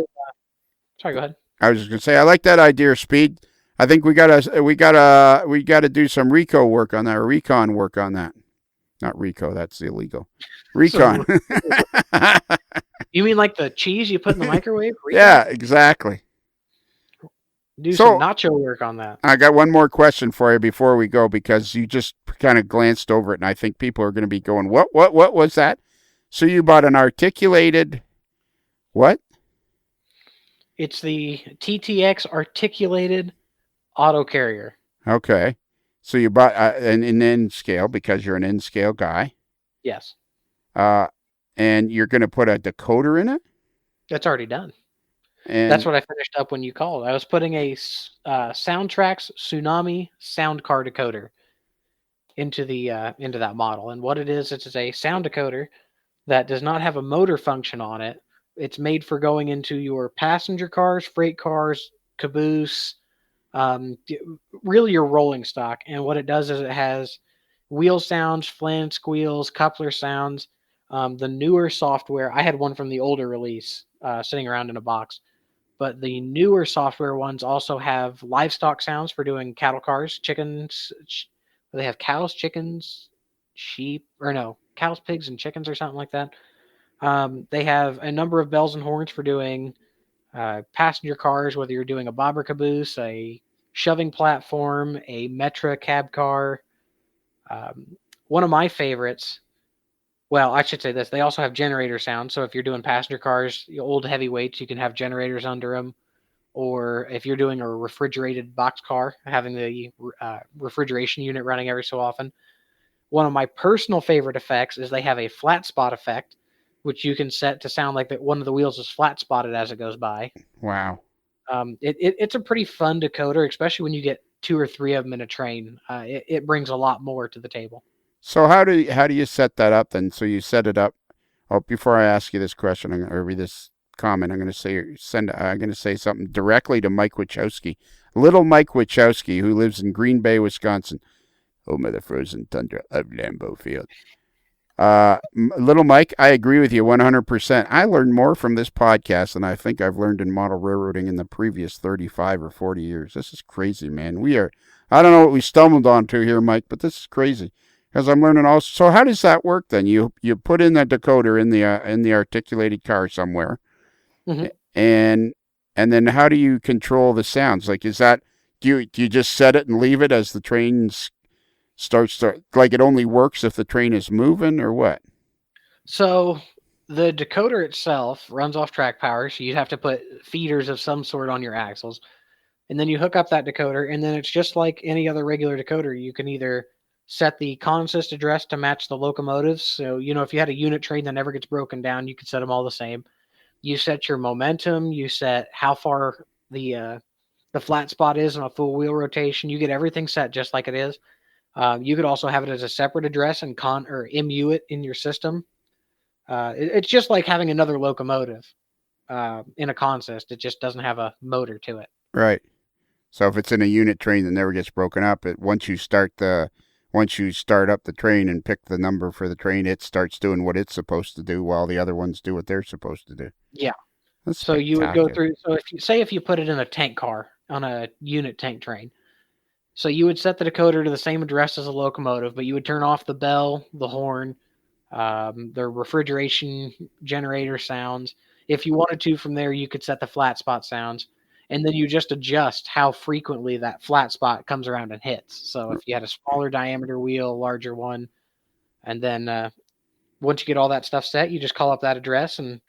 Sorry, go ahead. I was just gonna say I like that idea, Speed. I think we gotta do some Rico work on that, or recon work on that. Not Rico, that's illegal. Recon. You mean like the cheese you put in the microwave? Recon? Yeah, exactly. Do some nacho work on that. I got one more question for you before we go, because you just kind of glanced over it, and I think people are going to be going, what was that? So you bought an articulated what? It's the TTX articulated auto carrier. Okay. So you bought an N-scale because you're an N-scale guy. Yes. And you're going to put a decoder in it? That's already done. That's And what I finished up when you called. I was putting a Soundtrax Tsunami sound card decoder into that model, and what it is, it's a sound decoder that does not have a motor function on it. It's made for going into your passenger cars, freight cars, caboose, um, really your rolling stock. And what it does is it has wheel sounds, flange squeals, coupler sounds. The newer software, I had one from the older release sitting around in a box, but the newer software ones also have livestock sounds for doing cattle cars, chickens. They have cows, chickens, sheep, or no, cows, pigs, and chickens, or something like that. They have a number of bells and horns for doing passenger cars, whether you're doing a bobber caboose, a shoving platform, a Metra cab car. Um, One of my favorites, well, I should say this, they also have generator sound. So if you're doing passenger cars, old heavyweights, you can have generators under them. Or if you're doing a refrigerated box car, having the refrigeration unit running every so often. One of my personal favorite effects is they have a flat spot effect, which you can set to sound like that one of the wheels is flat spotted as it goes by. wow. It's a pretty fun decoder, especially when you get two or three of them in a train. It brings a lot more to the table. So how do you set that up then? So you set it up. Oh, before I ask you this question, or read this comment, I'm going to say something directly to Mike Wachowski, little Mike Wachowski, who lives in Green Bay, Wisconsin, home of the frozen tundra of Lambeau Field. Little Mike, I agree with you 100%. I learned more from this podcast than I think I've learned in model railroading in the previous 35 or 40 years. This is crazy, man. I don't know what we stumbled onto here, Mike, but this is crazy because I'm learning all. So how does that work then? You put in the decoder in the articulated car somewhere, Mm-hmm. and then how do you control the sounds? Like, is that do you just set it and leave it as the trains starts to, like, it only works if the train is moving or what? So the decoder itself runs off track power, so you'd have to put feeders of some sort on your axles, and then you hook up that decoder, and then it's just like any other regular decoder. You can either set the consist address to match the locomotives. So if you had a unit train that never gets broken down, you could set them all the same. You set your momentum. You set how far the flat spot is on a full wheel rotation. You get everything set just like it is. You could also have it as a separate address and or MU it in your system. It's just like having another locomotive in a consist. It just doesn't have a motor to it. Right. So if it's in a unit train that never gets broken up, once you start up the train and pick the number for the train, it starts doing what it's supposed to do while the other ones do what they're supposed to do. Yeah. That's So you would go spectacular. through. So if you put it in a tank car on a unit tank train, so you would set the decoder to the same address as a locomotive, but you would turn off the bell, the horn, the refrigeration generator sounds. If you wanted to, from there you could set the flat spot sounds, and then you just adjust how frequently that flat spot comes around and hits. So if you had a smaller diameter wheel, larger one, and then once you get all that stuff set, you just call up that address, and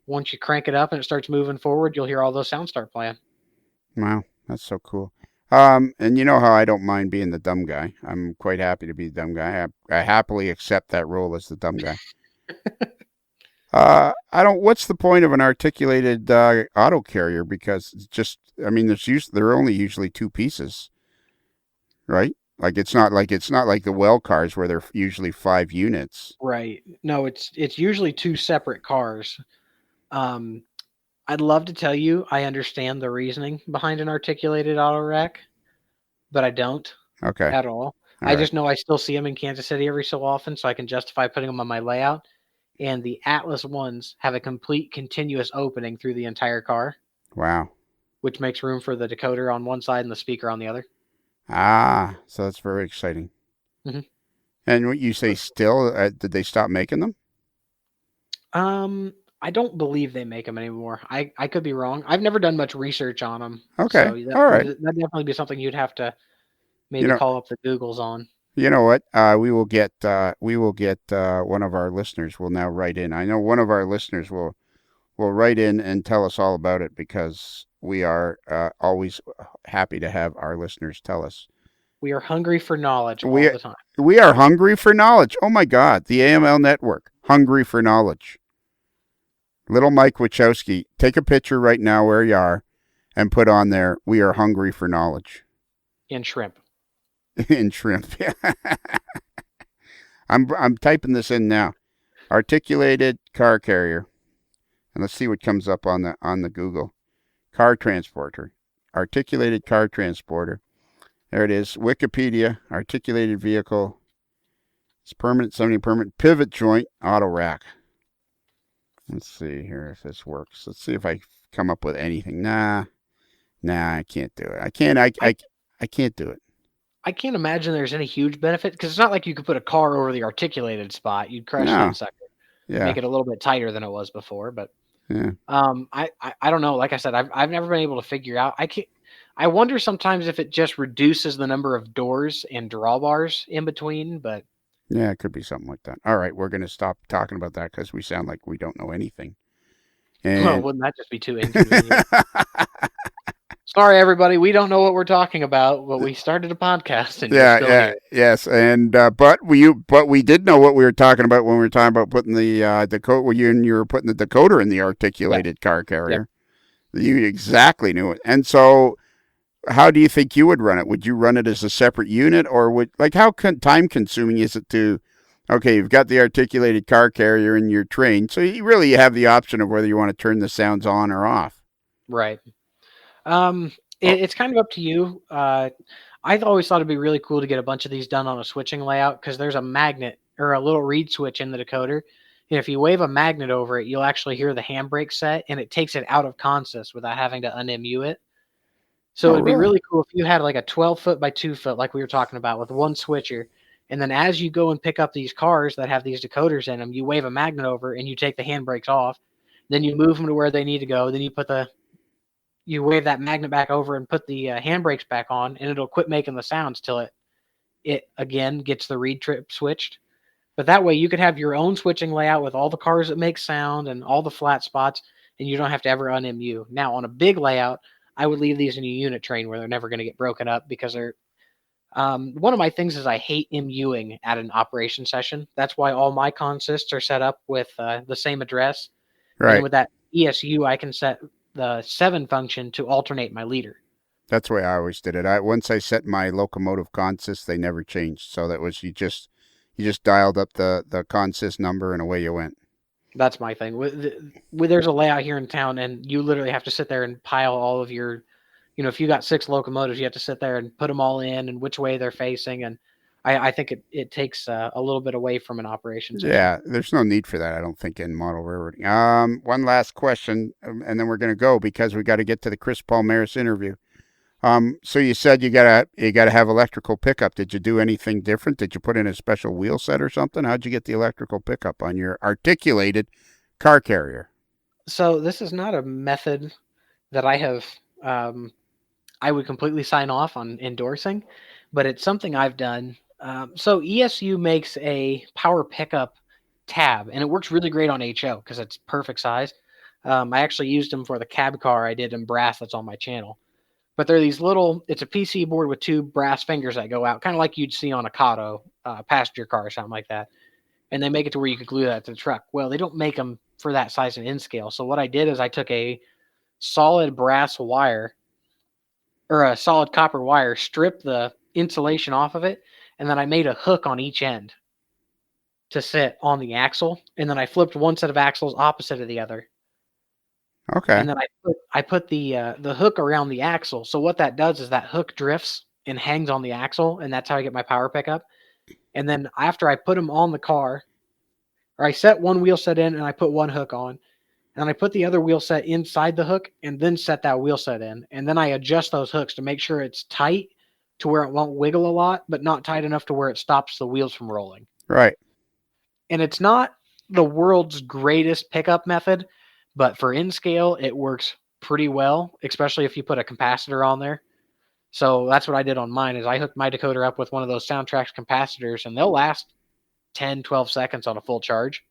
once you crank it up and it starts moving forward, you'll hear all those sounds start playing. Wow, that's so cool. And you know how I don't mind being the dumb guy. I'm quite happy to be the dumb guy. I happily accept that role as the dumb guy. I don't. What's the point of an articulated auto carrier? Because it's just, I mean, there are only usually two pieces, right? Like it's not like the well cars where there are usually 5 units. Right. No, it's usually two separate cars. Um, I'd love to tell you I understand the reasoning behind an articulated auto rack, but I don't Okay, at all. all I right. just know I still see them in Kansas City every so often, so I can justify putting them on my layout. And the Atlas ones have a complete continuous opening through the entire car, Wow. which makes room for the decoder on one side and the speaker on the other. So that's very exciting. Hmm. And what you say still, did they stop making them? I don't believe they make them anymore. I could be wrong. I've never done much research on them, Okay, so that all right. that'd definitely be something you'd have to You maybe know, call up the Googles on. you know what? We will get one of our listeners will now write in. I know one of our listeners will write in and tell us all about it because we are always happy to have our listeners tell us. We are hungry for knowledge all We the time. we are hungry for knowledge. Oh my God, the AML network, hungry for knowledge. Little Mike Wachowski, take a picture right now where you are and put on there, we are hungry for knowledge. In shrimp. In shrimp. I'm typing this in now. Articulated car carrier. And let's see what comes up on the Google. Car transporter. Articulated car transporter. There it is. Wikipedia. Articulated vehicle. It's permanent, semi-permanent. Pivot joint. Auto rack. Let's see here if this works. Let's see if I come up with anything. Nah, I can't do it. I can't do it. I can't imagine there's any huge benefit because it's not like you could put a car over the articulated spot. You'd crush No. that sucker. Yeah. Make it a little bit tighter than it was before, but Yeah. I don't know. Like I said, I've never been able to figure out. I wonder sometimes if it just reduces the number of doors and drawbars in between, but Yeah, it could be something like that. All right, we're going to stop talking about that because we sound like we don't know anything. well, And wouldn't that just be too inconvenient? Sorry, everybody, we don't know what we're talking about, but we started a podcast and you're still here. Yes, and but we did know what we were talking about when we were talking about putting the decoder. When you were putting the decoder in the articulated car carrier. You exactly knew it, and so. How do you think you would run it? Would you run it as a separate unit, or would how time consuming is it to? Okay, you've got the articulated car carrier in your train, so you really have the option of whether you want to turn the sounds on or off. Right. It's kind of up to you. I've always thought it'd be really cool to get a bunch of these done on a switching layout because there's a magnet or a little reed switch in the decoder. And if you wave a magnet over it, you'll actually hear the handbrake set, and it takes it out of consist without having to unemu it. So it'd be really cool if you had like a 12-foot by 2-foot, like we were talking about, with one switcher. And then as you go and pick up these cars that have these decoders in them, you wave a magnet over and you take the handbrakes off. Then you move them to where they need to go. Then you wave that magnet back over and put the handbrakes back on, and it'll quit making the sounds till it again gets the reed trip switched. But that way you could have your own switching layout with all the cars that make sound and all the flat spots, and you don't have to ever unemu. Now on a big layout, I would leave these in a unit train where they're never going to get broken up because they're one of my things is I hate MUing at an operation session. That's why all my consists are set up with the same address. Right. And with that ESU, I can set the 7 function to alternate my leader. That's the way I always did it. Once I set my locomotive consist, they never changed. So that was you just dialed up the consist number and away you went. That's my thing. There's a layout here in town, and you literally have to sit there and pile all of your, if you got 6 locomotives, you have to sit there and put them all in and which way they're facing. And I think it takes a little bit away from an operation. Yeah, there's no need for that, I don't think, in model railroading. One last question, and then we're going to go because we got to get to the Chris Palomarez interview. So you said you gotta have electrical pickup. Did you do anything different? Did you put in a special wheel set or something? How'd you get the electrical pickup on your articulated car carrier? So this is not a method that I have. I would completely sign off on endorsing, but it's something I've done. So ESU makes a power pickup tab, and it works really great on HO because it's perfect size. I actually used them for the cab car I did in brass that's on my channel. But they're these it's a PC board with 2 brass fingers that go out, kind of like you'd see on a Kato passenger car or something like that. And they make it to where you could glue that to the truck. Well, they don't make them for that size and in scale. So what I did is I took a solid brass wire or a solid copper wire, stripped the insulation off of it, and then I made a hook on each end to sit on the axle. And then I flipped one set of axles opposite of the other. Okay. And then I put the hook around the axle. So what that does is that hook drifts and hangs on the axle, and that's how I get my power pickup. And then after I put them on the car, or I set one wheel set in and I put one hook on, and I put the other wheel set inside the hook and then set that wheel set in. And then I adjust those hooks to make sure it's tight to where it won't wiggle a lot, but not tight enough to where it stops the wheels from rolling. Right. And it's not the world's greatest pickup method, but for in scale, it works pretty well, especially if you put a capacitor on there. So that's what I did on mine is I hooked my decoder up with one of those Soundtrax capacitors, and they'll last 10, 12 seconds on a full charge.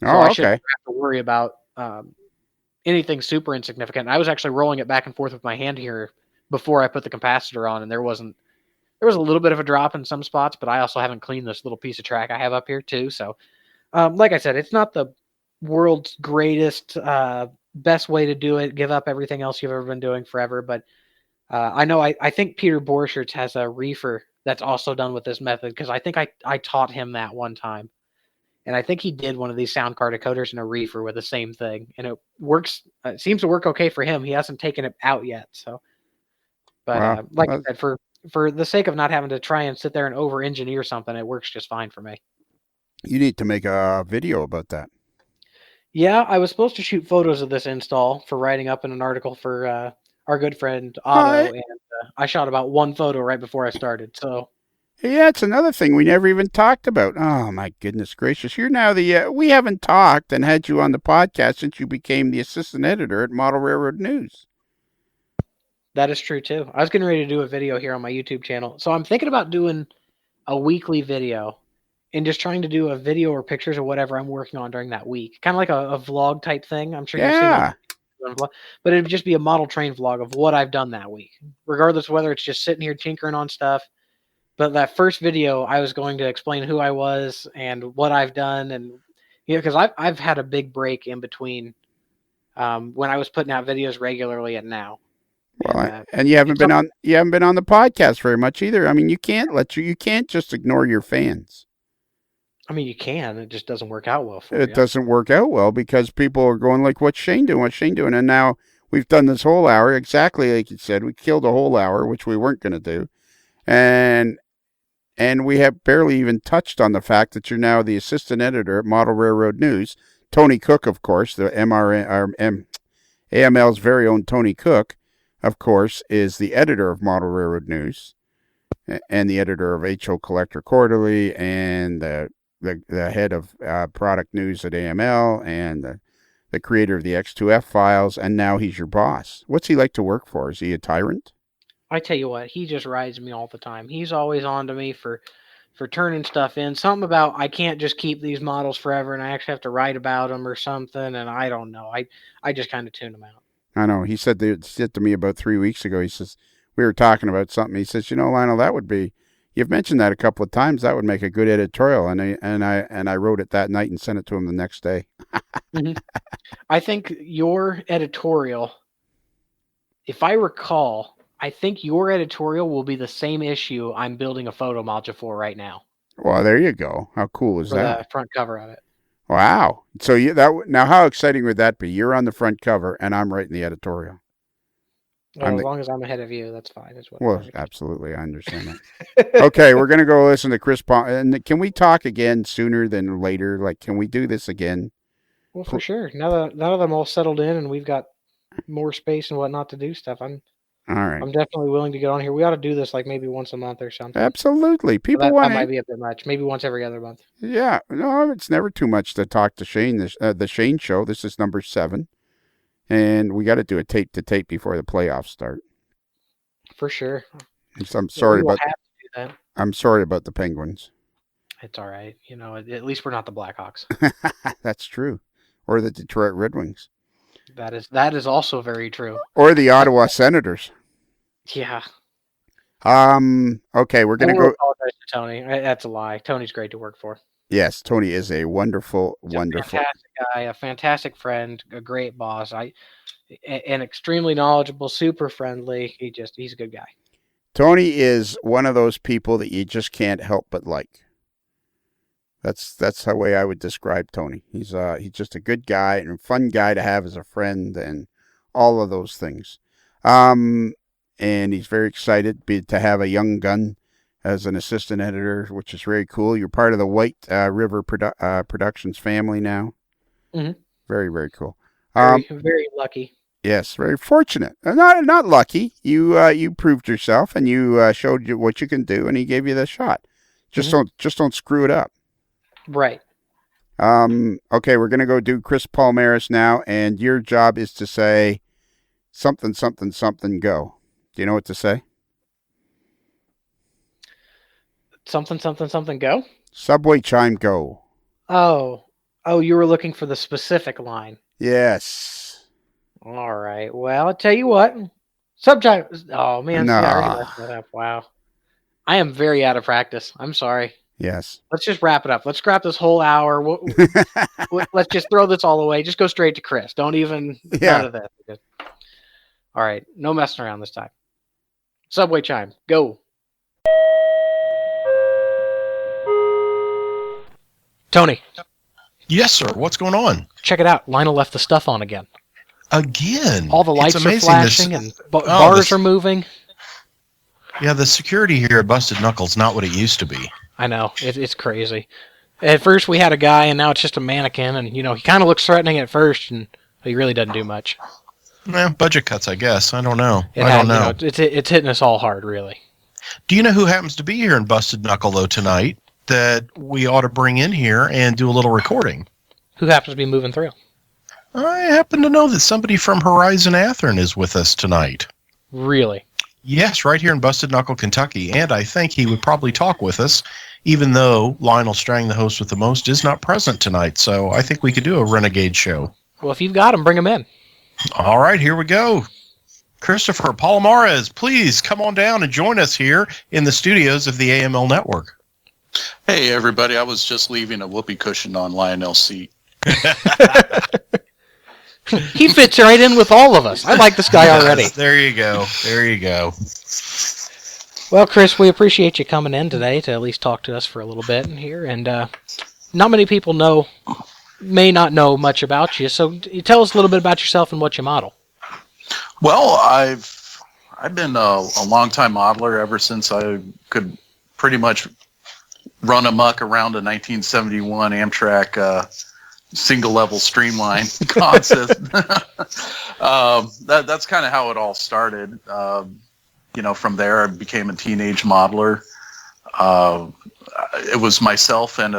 So I shouldn't have to worry about anything super insignificant. I was actually rolling it back and forth with my hand here before I put the capacitor on, and there was a little bit of a drop in some spots, but I also haven't cleaned this little piece of track I have up here too. So like I said, it's not the world's greatest, best way to do it. Give up everything else you've ever been doing forever. But I know I think Peter Borchert has a reefer that's also done with this method because I think I taught him that one time. And I think he did one of these sound card decoders in a reefer with the same thing. And it works. It seems to work okay for him. He hasn't taken it out yet. So, but Wow. like I said, for the sake of not having to try and sit there and over engineer something, it works just fine for me. You need to make a video about that. Yeah, I was supposed to shoot photos of this install for writing up in an article for our good friend Uh, Otto, and I shot about one photo right before I started. So yeah, it's another thing we never even talked about. Oh my goodness gracious! You're now the we haven't talked and had you on the podcast since you became the assistant editor at Model Railroad News. that is true too. I was getting ready to do a video here on my YouTube channel, so I'm thinking about doing a weekly video and just trying to do a video or pictures or whatever I'm working on during that week, kind of like a vlog type thing. I'm sure you've seen on Yeah. vlog, but it'd just be a model train vlog of what I've done that week, regardless of whether it's just sitting here tinkering on stuff. But that first video, I was going to explain who I was and what I've done, and because I've had a big break in between when I was putting out videos regularly and now, and Well, and you haven't it's been something. on the podcast very much either. I mean, you can't just ignore your fans. I mean, you can, it just doesn't work out well for It you. doesn't work out well because people are going like, "What's Shane doing? What's Shane doing?" And now we've done this whole hour exactly like you said. We killed a whole hour, which we weren't going to do, and we have barely even touched on the fact that you're now the assistant editor at Model Railroad News. Tony Cook, of course, the AML's very own Tony Cook, of course, is the editor of Model Railroad News and the editor of HO Collector Quarterly and the head of product news at AML and the creator of the X2F files, and now he's your boss. What's he like to work for? Is he a tyrant? I tell you what, he just rides me all the time. He's always on to me for turning stuff in. Something about I can't just keep these models forever, and I actually have to write about them or something. And I don't know. I just kind of tune them out. I know. He said to me about 3 weeks ago. He says we were talking about something. He says, Lionel, that would be. You've mentioned that a couple of times. That would make a good editorial, and I wrote it that night and sent it to him the next day. Mm-hmm. I think your editorial, if I recall, I think your editorial will be the same issue I'm building a photo module for right now. Well, there you go. How cool is For that? the front cover of it. Wow. So now how exciting would that be? You're on the front cover, and I'm writing the editorial. Well, as long as I'm ahead of you, that's fine. Is what Well, absolutely, I understand that. Okay, we're gonna go listen to Chris Paul. And can we talk again sooner than later? Like, can we do this again? Well, for sure. Now that I'm all settled in and we've got more space and whatnot to do stuff, I'm right. definitely willing to get on here. We ought to do this like maybe once a month or something. Absolutely. People That want might it. be a bit much. Maybe once every other month. Yeah. No, it's never too much to talk to Shane. The Shane Show. This is number 7, and we got to do a tape to tape before the playoffs start. For sure. So I'm sorry about. Have to do that. I'm sorry about the Penguins. It's all right. At least we're not the Blackhawks. That's true. Or the Detroit Red Wings. That is also very true. Or the Ottawa Senators. Yeah. Okay, we're gonna go. Apologize to Tony. That's a lie. Tony's great to work for. Yes, Tony is a wonderful, He's wonderful. a fantastic guy, a fantastic friend, a great boss. An extremely knowledgeable, super friendly. He's a good guy. Tony is one of those people that you just can't help but like. That's the way I would describe Tony. He's just a good guy and a fun guy to have as a friend and all of those things. And he's very excited to have a young gun as an assistant editor, which is very cool. You're part of the White River Productions family now. Mm-hmm. Very, very cool. Very lucky. Yes, very fortunate. Not lucky. You proved yourself and you showed you what you can do, and he gave you the shot. Just don't screw it up. Right. Okay, we're gonna go do Chris Palomarez now, and your job is to say something, something, something. Go. Do you know what to say? Something, something, something. Go. Subway chime. Go. Oh, you were looking for the specific line. Yes. All right. Well, I'll tell you what. Subject. Oh man, No. see, I already messed that up. Wow. I am very out of practice. I'm sorry. Yes. Let's just wrap it up. Let's scrap this whole hour. Let's just throw this all away. Just go straight to Chris. Don't even none of this. All right, no messing around this time. Subway chime, go. Tony. Yes, sir. What's going on? Check it out. Lionel left the stuff on again. Again. All the lights are flashing and bars are moving. Yeah, the security here at Busted Knuckles not what it used to be. I know. It's crazy. At first we had a guy, and now it's just a mannequin, and he kind of looks threatening at first, and he really doesn't do much. Budget cuts, I guess. I don't know. I don't know. It's hitting us all hard, really. Do you know who happens to be here in Busted Knuckle, though, tonight that we ought to bring in here and do a little recording? Who happens to be moving through? I happen to know that somebody from Horizon Athearn is with us tonight. Really? Yes, right here in Busted Knuckle, Kentucky, and I think he would probably talk with us, even though Lionel Strang, the host with the most, is not present tonight, so I think we could do a Renegade show. Well, if you've got him, bring him in. All right, here we go. Christopher Palomarez, please come on down and join us here in the studios of the AML Network. Hey, everybody. I was just leaving a whoopee cushion on Lionel's seat. He fits right in with all of us. I like this guy already. There you go. There you go. Well, Chris, we appreciate you coming in today to at least talk to us for a little bit here. And not many people may not know much about you. So tell us a little bit about yourself and what you model. Well, I've been a long-time modeler ever since I could pretty much run amok around a 1971 Amtrak single-level streamline concept. That's kind of how it all started. From there, I became a teenage modeler. It was myself and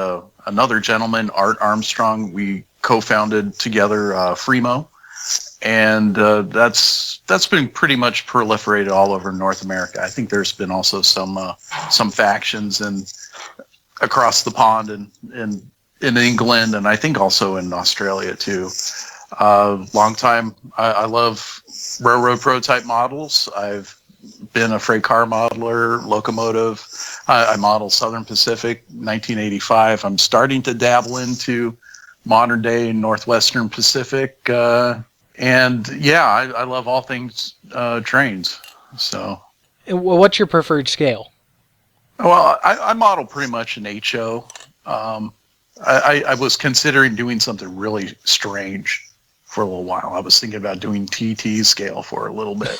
another gentleman, Art Armstrong. We co-founded together Fremo, and that's been pretty much proliferated all over North America. I think there's been also some factions across the pond in England, and I think also in Australia too. Long time. I love railroad prototype models. I've been a freight car modeler, locomotive. I model Southern Pacific, 1985. I'm starting to dabble into modern day Northwestern Pacific. And yeah, I love all things trains. So, well, what's your preferred scale? Well, I model pretty much an HO. I was considering doing something really strange for a little while. I was thinking about doing TT scale for a little bit.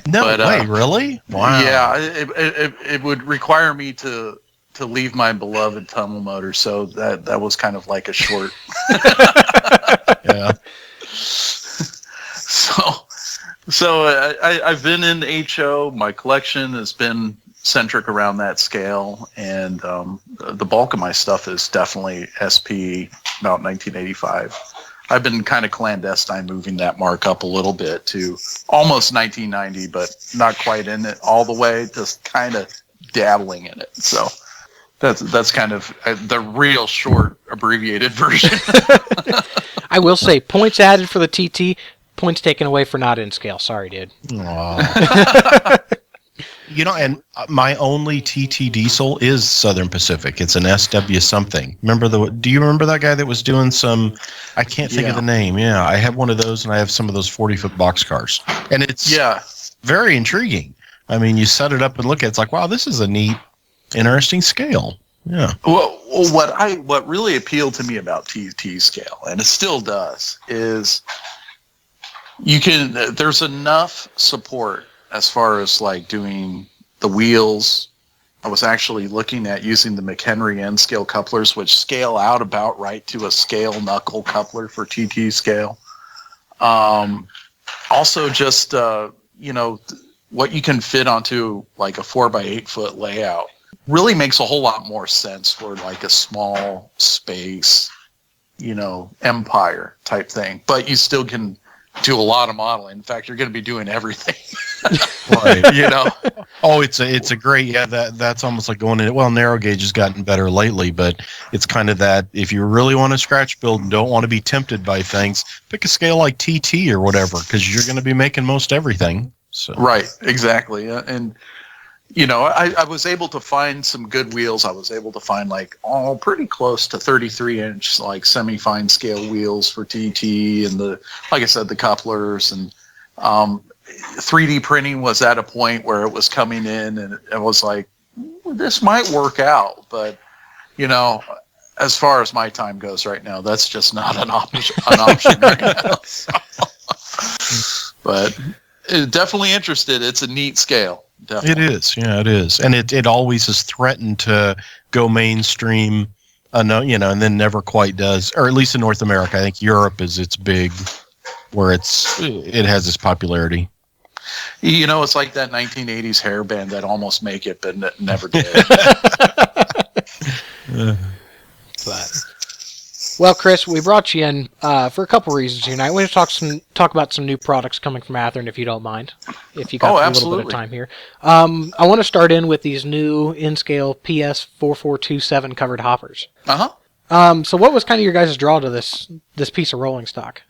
Way, really? Wow. Yeah, it would require me to leave my beloved tunnel motor, so that was kind of like a short. Yeah. So I've been in HO. My collection has been centric around that scale, and the bulk of my stuff is definitely SP, about 1985. I've been kind of clandestine moving that mark up a little bit to almost 1990, but not quite in it all the way, just kind of dabbling in it. So that's kind of the real short abbreviated version. I will say, points added for the TT, points taken away for not in scale. Sorry, dude. And my only TT diesel is Southern Pacific. It's an SW something. Do you remember that guy that was doing some, I can't think of the name. Yeah, I have one of those, and I have some of those 40-foot boxcars. And it's very intriguing. I mean, you set it up and look at it, it's like, wow, this is a neat, interesting scale. Yeah. Well, what really appealed to me about TT scale, and it still does, is there's enough support as far as like doing the wheels. I was actually looking at using the McHenry N scale couplers, which scale out about right to a scale knuckle coupler for TT scale. Also just, what you can fit onto like a 4x8 foot layout really makes a whole lot more sense for like a small space, empire type thing, but you still can do a lot of modeling. In fact, you're going to be doing everything. Right. Oh, it's a great, that's almost like going in. Well, narrow gauge has gotten better lately, but it's kind of that if you really want to scratch build and don't want to be tempted by things, pick a scale like TT or whatever, because you're going to be making most everything. So. Right, exactly. And I was able to find some good wheels. I was able to find pretty close to 33-inch semi-fine scale wheels for TT, and like I said, the couplers, and 3D printing was at a point where it was coming in, and it was like, this might work out, but as far as my time goes right now, that's just not an option right now. But definitely interested. It's a neat scale. Definitely. It is. Yeah, it is. And it always has threatened to go mainstream, and then never quite does, or at least in North America. I think Europe is its big, where it has its popularity. It's like that 1980s hair band that almost make it, but never did. Well, Chris, we brought you in for a couple reasons here tonight. We want to talk about some new products coming from Athearn, if you don't mind, if you got a little bit of time here. I want to start in with these new in-scale PS4427 covered hoppers. So what was kind of your guys' draw to this piece of rolling stock?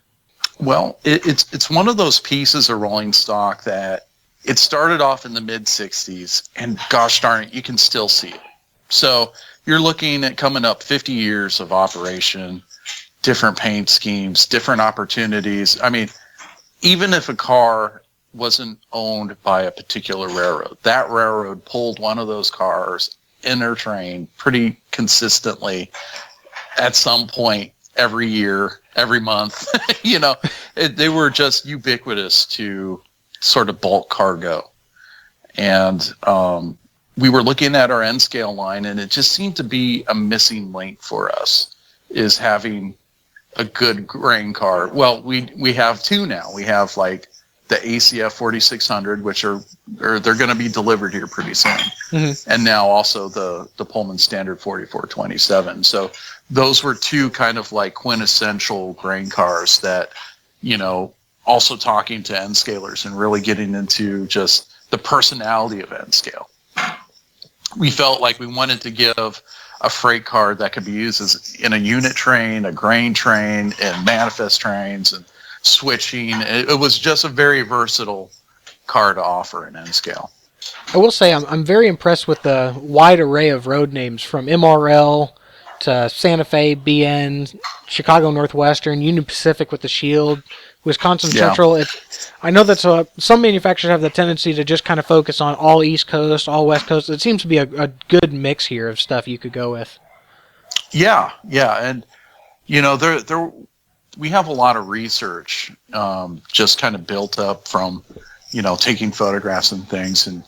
Well, it's one of those pieces of rolling stock that it started off in the mid-'60s, and gosh darn it, you can still see it. So you're looking at coming up 50 years of operation, different paint schemes, different opportunities. I mean, even if a car wasn't owned by a particular railroad, that railroad pulled one of those cars in their train pretty consistently at some point every year, every month. They were just ubiquitous to sort of bulk cargo. And we were looking at our N scale line, and it just seemed to be a missing link for us, is having a good grain car. Well, we have two now. We have the ACF 4600, which are they're going to be delivered here pretty soon, and now also the Pullman Standard 4427. So those were two kind of quintessential grain cars that, also talking to N scalers and really getting into just the personality of N scale. We felt like we wanted to give a freight car that could be used in a unit train, a grain train, and manifest trains, and switching. It was just a very versatile car to offer in N scale. I will say I'm very impressed with the wide array of road names, from MRL to Santa Fe, BN, Chicago Northwestern, Union Pacific with the Shield, Wisconsin Central. I know that some manufacturers have the tendency to just kind of focus on all East Coast, all West Coast. It seems to be a good mix here of stuff you could go with. Yeah, and there we have a lot of research just kind of built up from taking photographs and things, and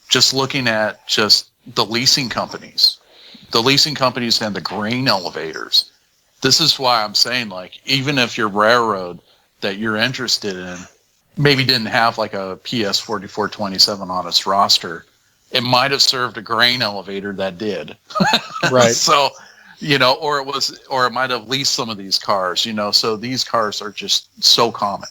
just looking at just the leasing companies and the grain elevators. This is why I'm saying, even if your railroad that you're interested in maybe didn't have a PS 4427 on its roster, it might have served a grain elevator that did. Right. So, or it might have leased some of these cars, so these cars are just so common.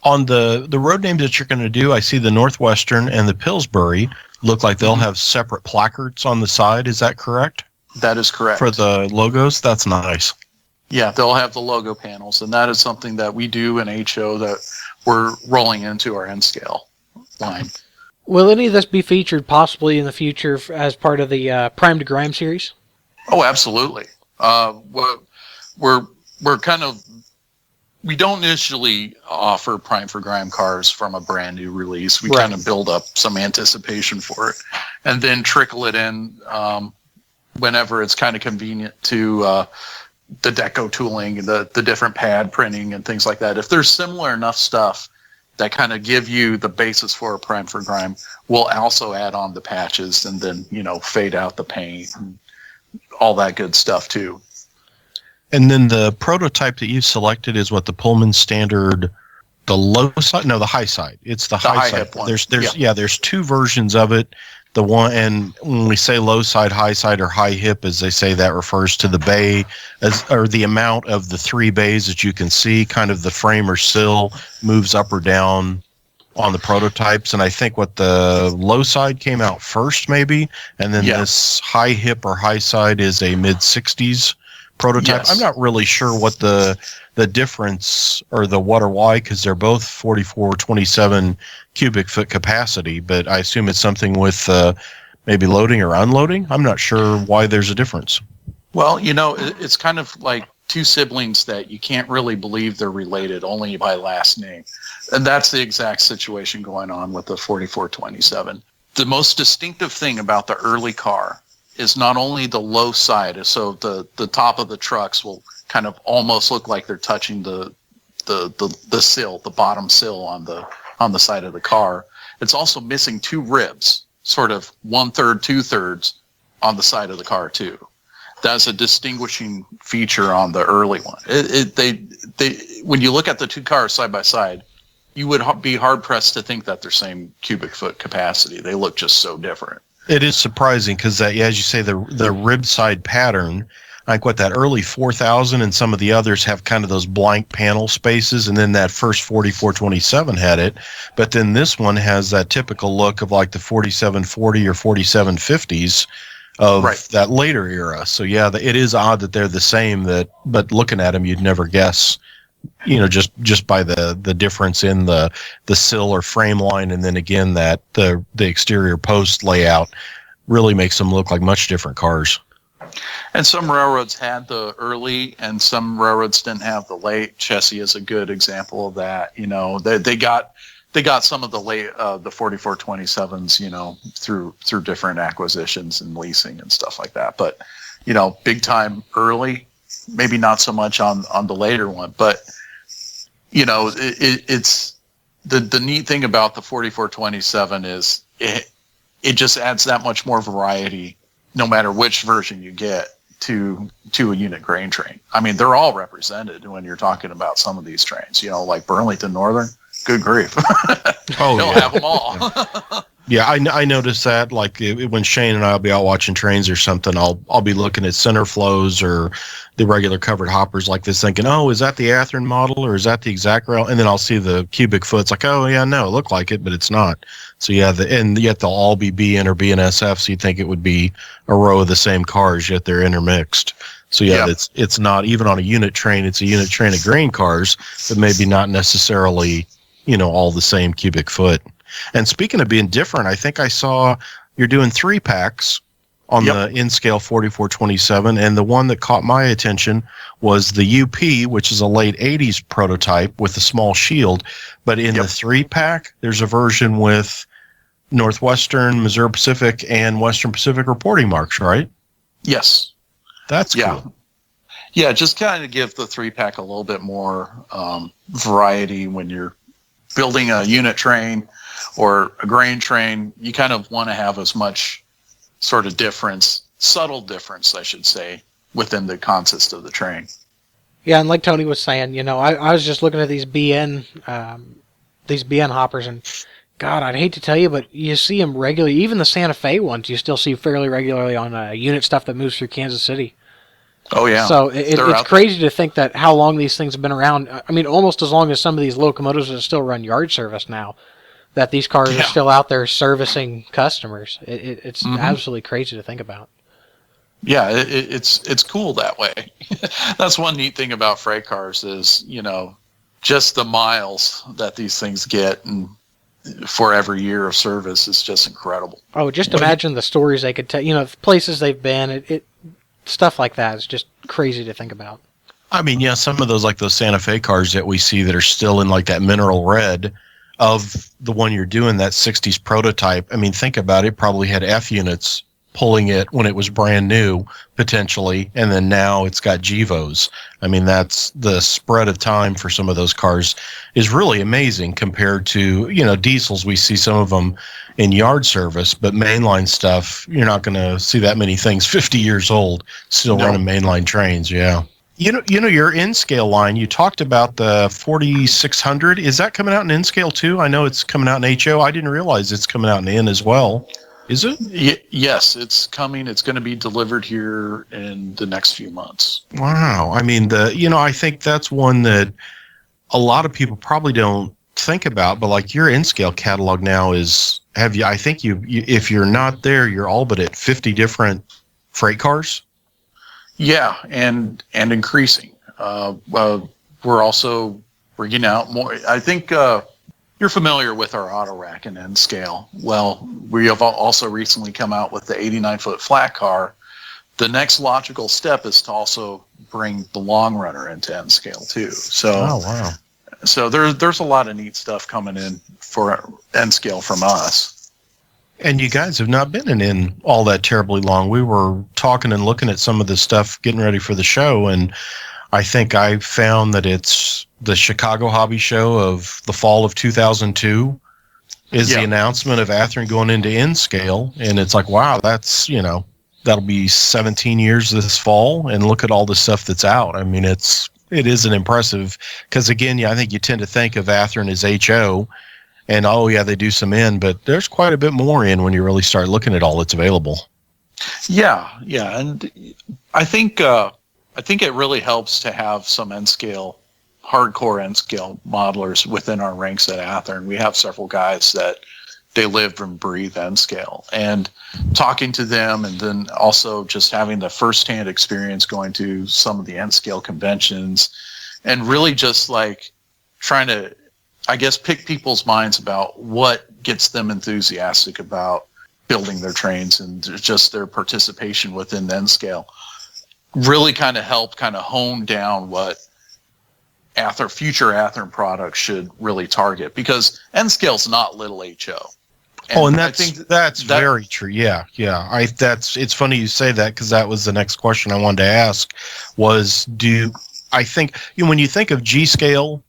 On the road names that you're going to do, I see the Northwestern and the Pillsbury look like they'll have separate placards on the side. Is that correct? That is correct. For the logos? That's nice. Yeah, they'll have the logo panels, and that is something that we do in HO that we're rolling into our N scale line. Will any of this be featured possibly in the future as part of the Prime to Grime series? Oh, absolutely. We're kind of, we don't initially offer Prime for Grime cars from a brand new release. We kind of build up some anticipation for it, and then trickle it in whenever it's kind of convenient to the deco tooling, the different pad printing and things like that. If there's similar enough stuff that kind of give you the basis for a Prime for Grime, we'll also add on the patches and then, fade out the paint and all that good stuff too. And then the prototype that you've selected is what, the Pullman Standard, the low side? No, the high side. It's the high side. One. There's two versions of it. The one, and when we say low side, high side, or high hip, as they say, that refers to the bay, or the amount of the three bays that you can see. Kind of the frame or sill moves up or down on the prototypes, and I think what the low side came out first, maybe, and then this high hip or high side is a mid-'60s prototype. Yes. I'm not really sure what the the difference or the what or why, because they're both 4427 cubic foot capacity, but I assume it's something with maybe loading or unloading. I'm not sure why there's a difference. Well, it's kind of like two siblings that you can't really believe they're related only by last name. And that's the exact situation going on with the 4427. The most distinctive thing about the early car is not only the low side, so the top of the trucks will kind of almost look like they're touching the sill, the bottom sill on the side of the car. It's also missing two ribs, sort of 1/3, 2/3 on the side of the car too. That's a distinguishing feature on the early one. When you look at the two cars side by side, you would be hard pressed to think that they're same cubic foot capacity. They look just so different. It is surprising because that, as you say, the rib side pattern, like that early 4000 and some of the others have kind of those blank panel spaces, and then that first 4427 had it, but then this one has that typical look of like the 4740 or 4750s of that later era. So yeah, it is odd that they're the same. But looking at them, you'd never guess. Just by the difference in the sill or frame line, and then again that the exterior post layout really makes them look like much different cars. And some railroads had the early, and some railroads didn't have the late. Chessie is a good example of that. They got some of the late the 4427s, through different acquisitions and leasing and stuff like that. But big time early, maybe not so much on the later one. But it's the neat thing about the 4427 is it just adds that much more variety, no matter which version you get to a unit grain train. I mean, they're all represented when you're talking about some of these trains. Like Burlington Northern. Good grief. Oh, They'll have them all. Yeah, I noticed that. Like when Shane and I'll be out watching trains or something, I'll be looking at center flows or the regular covered hoppers like this, thinking, oh, is that the Athearn model or is that the exact rail? And then I'll see the cubic foot. It's like, oh yeah, no, it looked like it, but it's not. So yeah, and yet they'll all be BN or BNSF. So you'd think it would be a row of the same cars, yet they're intermixed. So yeah, it's not even on a unit train. It's a unit train of grain cars, but maybe not necessarily, all the same cubic foot. And speaking of being different, I think I saw you're doing 3-packs on the in-scale 4427, and the one that caught my attention was the UP, which is a late 80s prototype with a small shield. But in the 3-pack, there's a version with Northwestern, Missouri Pacific, and Western Pacific reporting marks, right? Yes. That's cool. Yeah, just kind of give the 3-pack a little bit more variety when you're building a unit train or a grain train. You kind of want to have as much sort of subtle difference, I should say, within the consist of the train. Yeah, and like Tony was saying, I was just looking at these BN hoppers, and God, I'd hate to tell you, but you see them regularly. Even the Santa Fe ones, you still see fairly regularly on unit stuff that moves through Kansas City. Oh yeah. So it's crazy to think that how long these things have been around. I mean, almost as long as some of these locomotives that still run yard service now, that these cars are still out there servicing customers. It's absolutely crazy to think about. Yeah, it's cool that way. That's one neat thing about freight cars is, just the miles that these things get and for every year of service is just incredible. Oh, just imagine the stories they could tell, places they've been. Stuff like that is just crazy to think about. I mean, yeah, some of those, like those Santa Fe cars that we see that are still in like that mineral red of the one you're doing, that 60s prototype. I mean, think about it, probably had F units pulling it when it was brand new, potentially, and then now it's got GEVOs. I mean, that's the spread of time for some of those cars is really amazing compared to, diesels. We see some of them in yard service, but mainline stuff, you're not going to see that many things 50 years old still running mainline trains. Yeah. Your in-scale line, you talked about the 4600. Is that coming out in in-scale too? I know it's coming out in HO. I didn't realize it's coming out in N as well. Is it? Yes, it's coming. It's going to be delivered here in the next few months. Wow. I mean, I think that's one that a lot of people probably don't think about, but like your in-scale catalog now is, I think if you're not there, you're all but at 50 different freight cars. Yeah, and increasing. we're also bringing out more. I think you're familiar with our auto rack and end scale. Well, we have also recently come out with the 89-foot flat car. The next logical step is to also bring the long runner into end scale too. So, Oh, wow. so there's a lot of neat stuff coming in for end scale from us. And you guys have not been in all that terribly long. We were talking and looking at some of the stuff, getting ready for the show, and I think I found that it's the Chicago Hobby Show of the fall of 2002 is the announcement of Athearn going into end scale, and it's like, wow, that's, that'll be 17 years this fall, and look at all the stuff that's out. I mean, it is an impressive, because again, I think you tend to think of Athearn as HO, and they do some in, but there's quite a bit more in when you really start looking at all that's available. Yeah, and I think it really helps to have some end scale, hardcore end scale modelers within our ranks at Athearn. We have several guys that they live and breathe end scale, and talking to them, and then also just having the firsthand experience going to some of the end scale conventions, and really just like trying to, I guess, pick people's minds about what gets them enthusiastic about building their trains and just their participation within end scale. Really kind of help kind of hone down what future Athearn products should really target, because end scale's not little HO. And I think that's very true. Yeah. It's funny you say that, because that was the next question I wanted to ask was, I think, when you think of G scale,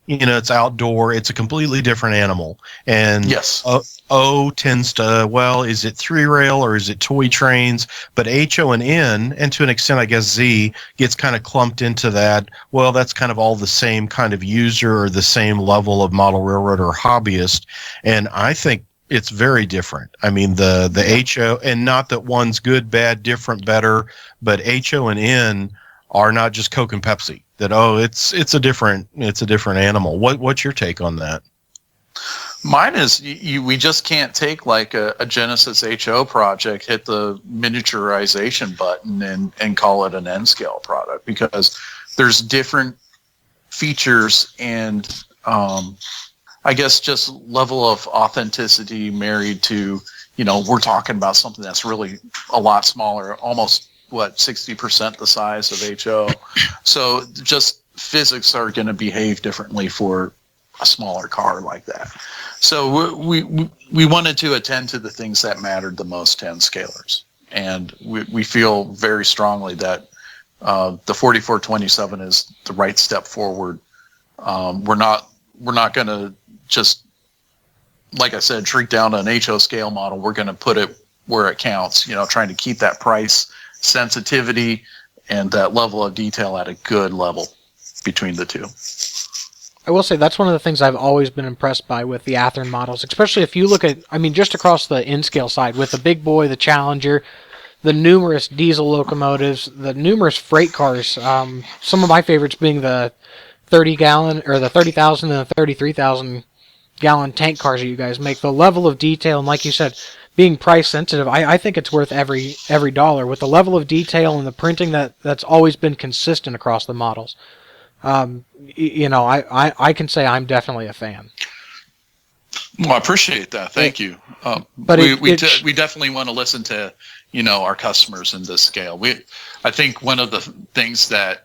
it's outdoor, it's a completely different animal. And yes. O tends to, is it 3-rail or is it toy trains? But HO and N, and to an extent, I guess Z, gets kind of clumped into that. Well, that's kind of all the same kind of user or the same level of model railroad or hobbyist. And I think it's very different. I mean, the HO, and not that one's good, bad, different, better, but HO and N are not just Coke and Pepsi. That it's a different animal. What's your take on that? Mine is we just can't take like a Genesis HO project, hit the miniaturization button and call it an end scale product, because there's different features and I guess just level of authenticity married to, we're talking about something that's really a lot smaller, almost 60% the size of HO. So just physics are going to behave differently for a smaller car like that. So we wanted to attend to the things that mattered the most to end scalers. And we feel very strongly that the 4427 is the right step forward. We're not going to just, like I said, shrink down to an HO scale model. We're going to put it where it counts, trying to keep that price sensitivity and that level of detail at a good level between the two. I will say that's one of the things I've always been impressed by with the Athearn models, especially if you look at, just across the in-scale side, with the Big Boy, the Challenger, the numerous diesel locomotives, the numerous freight cars, some of my favorites being the 30-gallon, or the 30,000 and the 33,000-gallon tank cars that you guys make. The level of detail, and like you said, being price sensitive, I think it's worth every dollar, with the level of detail and the printing that's always been consistent across the models. I can say I'm definitely a fan. Well, I appreciate that. Thank you. But we definitely want to listen to, our customers in this scale. I think one of the things that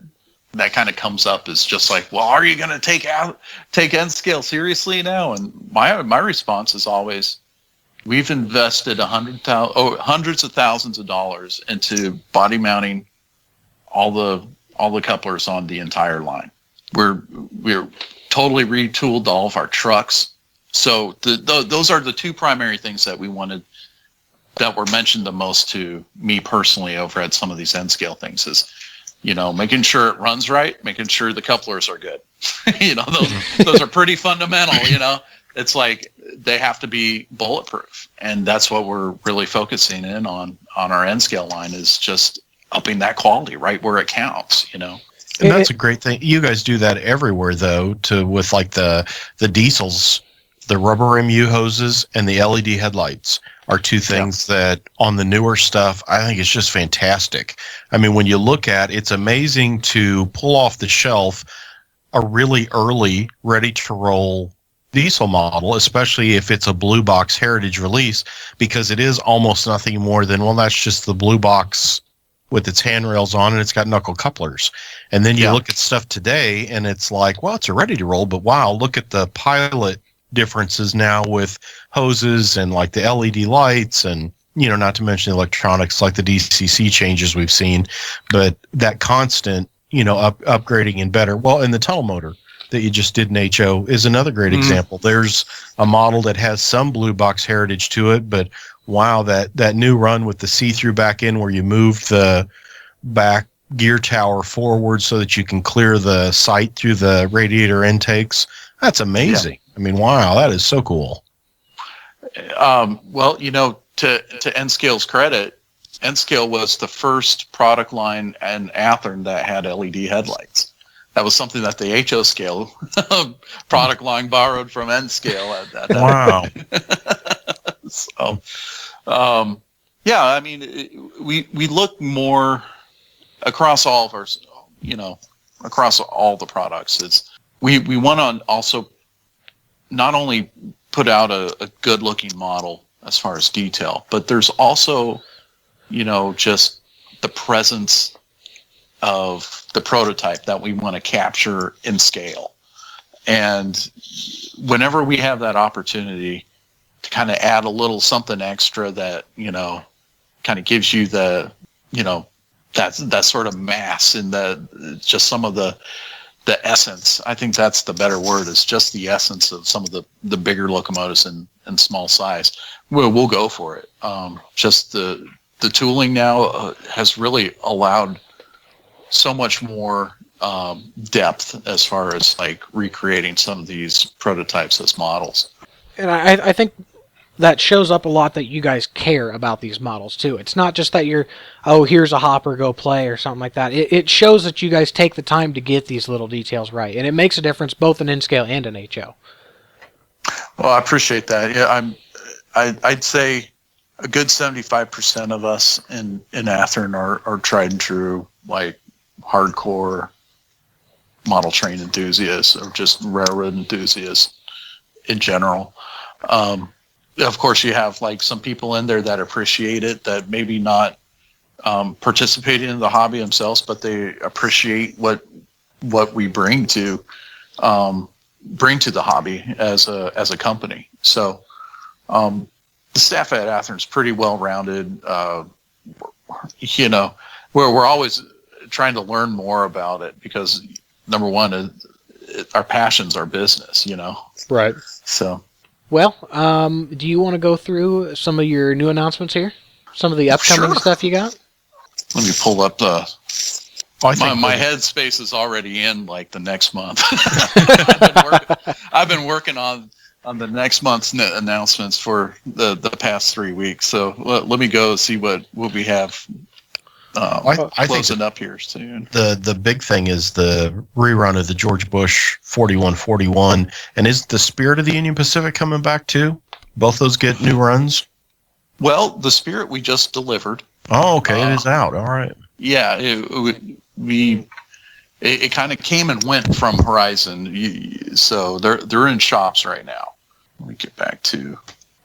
kind of comes up is just like, well, are you going to take end scale seriously now? And my response is always, we've invested hundreds of thousands of dollars into body mounting all the couplers on the entire line. We're totally retooled all of our trucks. So those are the two primary things that we wanted, that were mentioned the most to me personally over at some of these end scale things, is, making sure it runs right, making sure the couplers are good. Those are pretty fundamental. It's like they have to be bulletproof, and that's what we're really focusing in on our end scale line, is just upping that quality right where it counts. And that's a great thing. You guys do that everywhere, though, with like the diesels, the rubber MU hoses, and the LED headlights are two things that on the newer stuff, I think it's just fantastic. I mean, when you look at it's amazing to pull off the shelf a really early, ready-to-roll diesel model, especially if it's a blue box heritage release, because it is almost nothing more than, well, that's just the blue box with its handrails on, and it's got knuckle couplers. And then you look at stuff today, and it's like, well, it's a ready-to-roll, but wow, look at the pilot differences now with hoses and like the LED lights, and not to mention electronics like the DCC changes we've seen, but that constant upgrading and better. Well, and the tunnel motor that you just did in HO is another great example. There's a model that has some blue box heritage to it, but wow, that new run with the see-through back end where you move the back gear tower forward so that you can clear the sight through the radiator intakes, that's amazing. Yeah. I mean, wow, that is so cool. Well, to N-Scale's credit, N-Scale was the first product line in Athearn that had LED headlights. That was something that the HO Scale product line borrowed from N-Scale. Wow. So, yeah, I mean, we look more across all of our, across all the products. We want to also not only put out a good looking model as far as detail, but there's also, just the presence of the prototype that we want to capture in scale. And whenever we have that opportunity to kind of add a little something extra that, kind of gives you the, that sort of mass and just some of the essence. I think that's the better word, is just the essence of some of the bigger locomotives in small size. We'll go for it. Just the tooling now has really allowed so much more depth as far as like recreating some of these prototypes as models. And I think that shows up a lot that you guys care about these models too. It's not just that here's a hopper, go play or something like that. It shows that you guys take the time to get these little details right, and it makes a difference both in N-Scale and in HO. Well, I appreciate that. Yeah, I'd say a good 75% of us in Athearn are tried and true, like hardcore model train enthusiasts or just railroad enthusiasts in general. Of course, you have like some people in there that appreciate it, that maybe not participating in the hobby themselves, but they appreciate what we bring to the hobby as a company. So the staff at Athearn is pretty well rounded. We're always trying to learn more about it because number one, our passion's our business. Right. So. Well, do you want to go through some of your new announcements here? Some of the upcoming stuff you got? Let me pull up my headspace is already in like the next month. I've been working on the next month's announcements for the past 3 weeks. So let me go see what we have closing up here soon. The big thing is the rerun of the George Bush 4141. And is the Spirit of the Union Pacific coming back too? Both those get new runs? Well, the Spirit we just delivered. Oh, okay. It is out. All right. Yeah, it kind of came and went from Horizon. So they're in shops right now. Let me get back to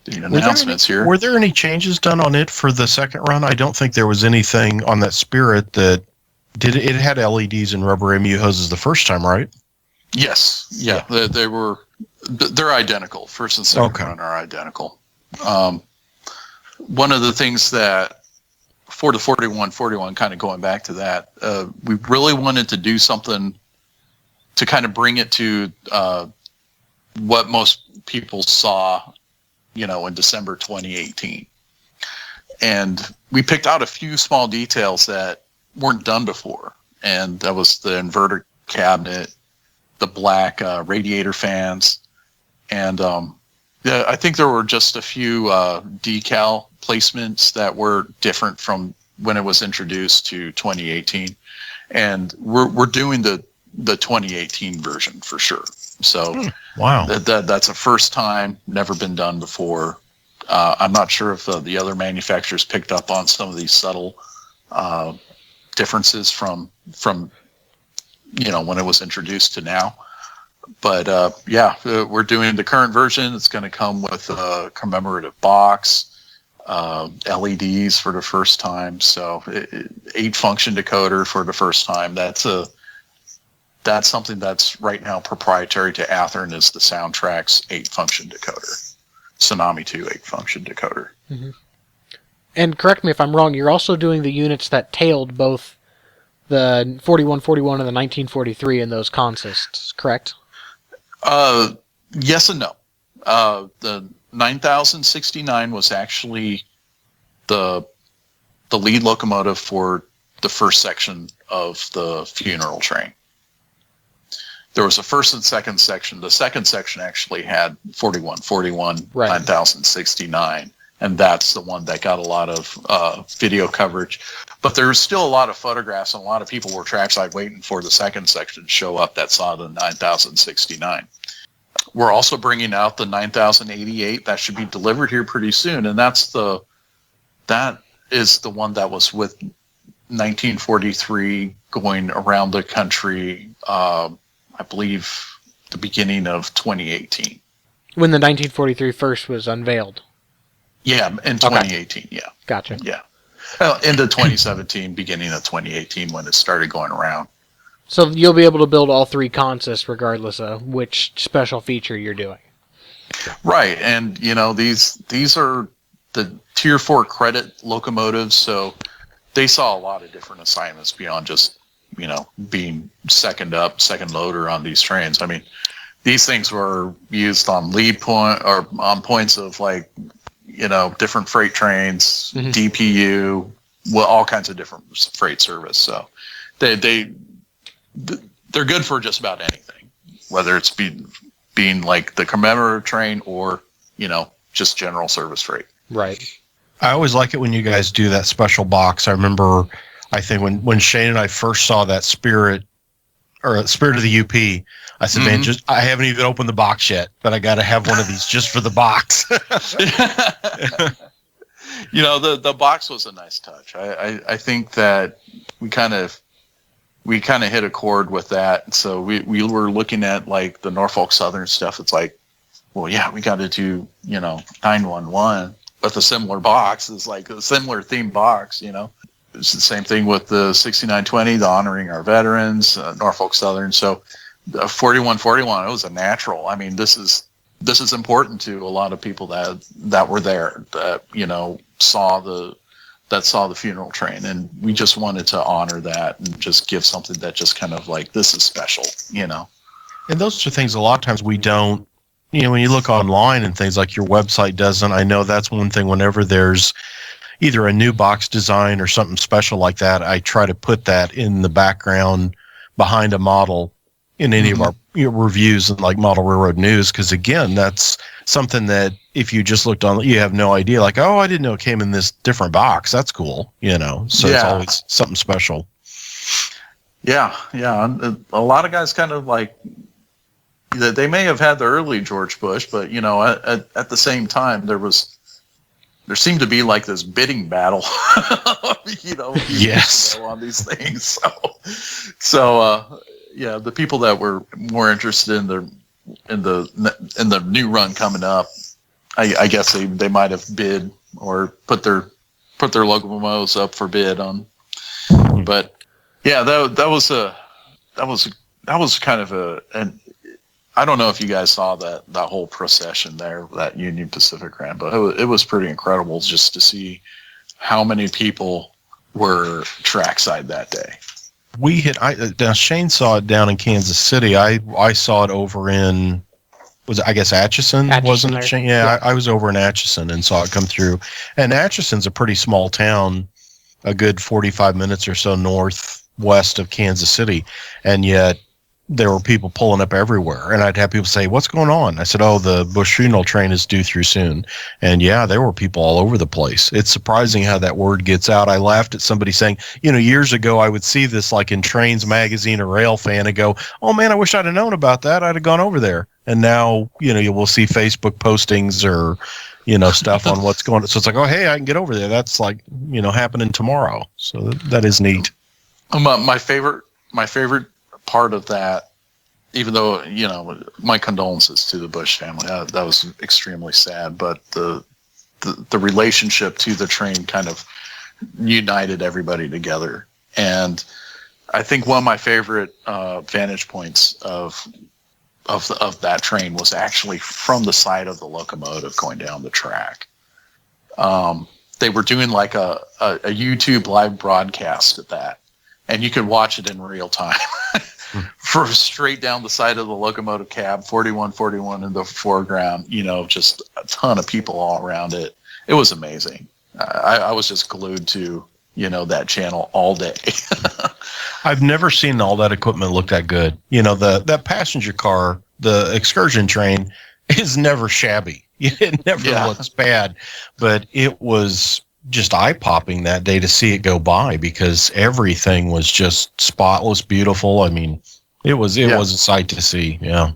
the announcements here. Were there any changes done on it for the second run? I don't think there was anything on that Spirit that did. It had LEDs and rubber MU hoses the first time, right? Yes. Yeah. They're identical. First and second run are identical. One of the things that for the 4141, kind of going back to that, we really wanted to do something to kind of bring it to what most people saw, in December 2018. And we picked out a few small details that weren't done before. And that was the inverter cabinet, the black radiator fans. And I think there were just a few decal placements that were different from when it was introduced to 2018. And we're doing the 2018 version for sure. So wow, that's a first time, never been done before. I'm not sure if the other manufacturers picked up on some of these subtle differences from when it was introduced to now. But we're doing the current version. It's going to come with a commemorative box, LEDs for the first time. So 8-function decoder for the first time. That's something that's right now proprietary to Athearn, is the Soundtrack's 8-function decoder, Tsunami 2 8-function decoder. Mm-hmm. And correct me if I'm wrong, you're also doing the units that tailed both the 4141 and the 1943 in those consists, correct? Yes and no. The 9069 was actually the lead locomotive for the first section of the funeral train. There was a first and second section. The second section actually had 4141, right. 9069, and that's the one that got a lot of video coverage. But there's still a lot of photographs, and a lot of people were trackside waiting for the second section to show up that saw the 9069. We're also bringing out the 9088 that should be delivered here pretty soon, and that is the one that was with 1943 going around the country. I believe the beginning of 2018. When the 1943 first was unveiled. Yeah, in 2018. Okay. Yeah. Gotcha. Yeah. Into 2017, beginning of 2018, when it started going around. So you'll be able to build all 3 consists regardless of which special feature you're doing. Right, and these are the Tier 4 credit locomotives, so they saw a lot of different assignments beyond just being second loader on these trains. I mean, these things were used on lead point or on points of different freight trains, mm-hmm. DPU, all kinds of different freight service. So they're good for just about anything, whether it's being like the commemorative train or just general service freight. Right. I always like it when you guys do that special box. I remember, I think when Shane and I first saw that Spirit of the UP, I said, mm-hmm. Man, I haven't even opened the box yet, but I got to have one of these just for the box. The box was a nice touch. I think that we kind of hit a chord with that. So we were looking at like the Norfolk Southern stuff. It's like, well, yeah, we got to do 911 with a similar box. It's like a similar themed box. It's the same thing with the 6920, the honoring our veterans, Norfolk Southern. So 4141, it was a natural. I mean, this is important to a lot of people that were there, that saw the funeral train, and we just wanted to honor that and just give something that just kind of like, this is special. And those are things a lot of times we don't. When you look online and things like your website doesn't. I know that's one thing. Whenever there's either a new box design or something special like that, I try to put that in the background behind a model in any mm-hmm. of our reviews and like Model Railroad News, because again, that's something that if you just looked on, you have no idea. Like, oh, I didn't know it came in this different box. That's cool, So yeah. It's always something special. Yeah, yeah. And a lot of guys kind of like, they may have had the early George Bush, but at the same time, there seemed to be like this bidding battle, yes, on these things. So the people that were more interested in the new run coming up, I guess they might have bid or put their locomotives up for bid on. But yeah, that was kind of and I don't know if you guys saw that whole procession there, that Union Pacific ran, but it was pretty incredible just to see how many people were trackside that day. Now Shane saw it down in Kansas City. I saw it over in, Atchison, wasn't it, Shane? Yeah, I was over in Atchison and saw it come through. And Atchison's a pretty small town, a good 45 minutes or so northwest of Kansas City, and yet there were people pulling up everywhere, and I'd have people say, "What's going on?" I said, "Oh, the Bush funeral train is due through soon." And yeah, there were people all over the place. It's surprising how that word gets out. I laughed at somebody saying, years ago I would see this like in Trains magazine or Rail Fan and go, "Oh man, I wish I'd have known about that. I'd have gone over there." And now, you will see Facebook postings or, stuff on what's going on. So it's like, oh, hey, I can get over there. That's like, happening tomorrow. So that is neat. My favorite part of that, even though, my condolences to the Bush family. That was extremely sad, but the relationship to the train kind of united everybody together. And I think one of my favorite vantage points of that train was actually from the side of the locomotive going down the track. They were doing like a YouTube live broadcast of that, and you could watch it in real time. For straight down the side of the locomotive cab, 4141 in the foreground, just a ton of people all around it. It was amazing. I was just glued to, that channel all day. I've never seen all that equipment look that good. That passenger car, the excursion train, is never shabby. It never looks bad, but it was just eye-popping that day to see it go by, because everything was just spotless, beautiful. I mean, it was a sight to see. Yeah.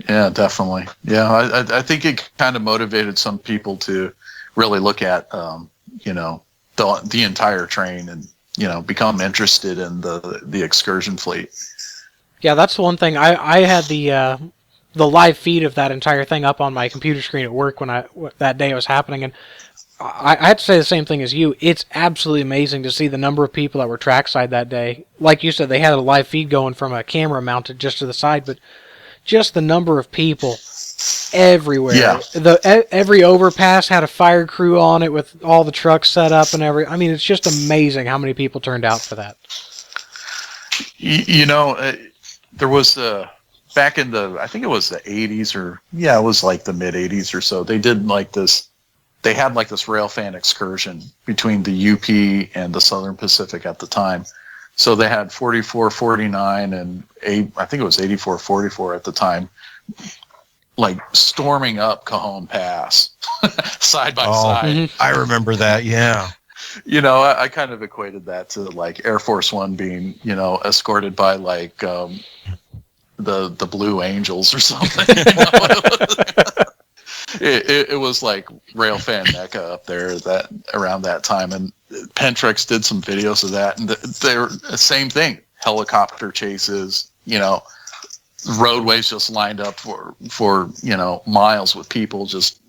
Yeah, definitely. Yeah, I think it kind of motivated some people to really look at, the entire train and, become interested in the excursion fleet. Yeah, that's the one thing. I had the live feed of that entire thing up on my computer screen at work when that day it was happening, and I had to say the same thing as you. It's absolutely amazing to see the number of people that were trackside that day. Like you said, they had a live feed going from a camera mounted just to the side, but just the number of people everywhere. Yeah. Every overpass had a fire crew on it with all the trucks set up and I mean, it's just amazing how many people turned out for that. There was back in I think it was the 80s it was like the mid 80s or so. They did like this. They had like this railfan excursion between the UP and the Southern Pacific at the time. So they had 4449 and I think it was 8444 at the time, like storming up Cajon Pass side by side. Mm-hmm. I remember that. Yeah. I kind of equated that to like Air Force One being, escorted by like the Blue Angels or something. It was like railfan mecca up there around that time, and Pentrex did some videos of that, and they're the same thing. Helicopter chases, roadways just lined up for miles with people just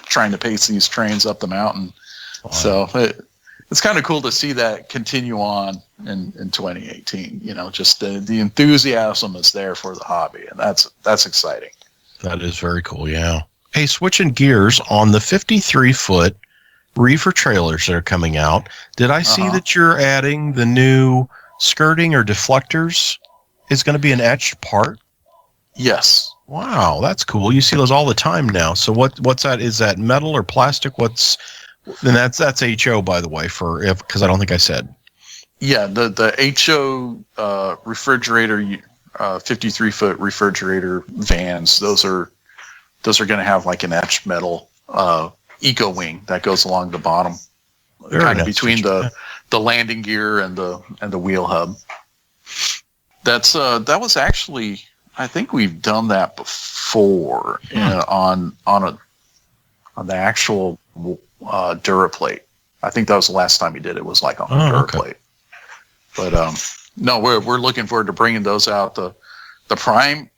trying to pace these trains up the mountain. Wow. So it's kind of cool to see that continue on in 2018. Just the enthusiasm is there for the hobby, and that's exciting. That is very cool. Yeah. Hey, switching gears on the 53-foot reefer trailers that are coming out, did I see that you're adding the new skirting or deflectors? Is going to be an etched part? Yes. Wow, that's cool. You see those all the time now. So what's that? Is that metal or plastic? That's HO, by the way, because I don't think I said. Yeah, the HO refrigerator, 53-foot refrigerator vans. Those are going to have like an etched metal eco wing that goes along the bottom, kind of between the landing gear and the wheel hub. That was actually, I think we've done that before on the actual DuraPlate. I think that was the last time we did it. Was like on DuraPlate. Okay. But no, we're looking forward to bringing those out. The Prime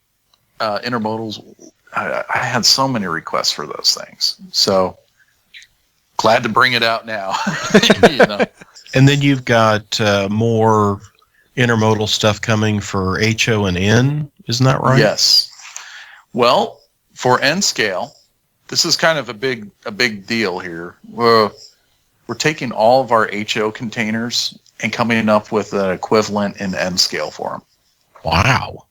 intermodals. I had so many requests for those things, so glad to bring it out now. And then you've got more intermodal stuff coming for HO and N, isn't that right? Yes. Well, for N scale, this is kind of a big deal here. We're taking all of our HO containers and coming up with an equivalent in N scale for them. Wow.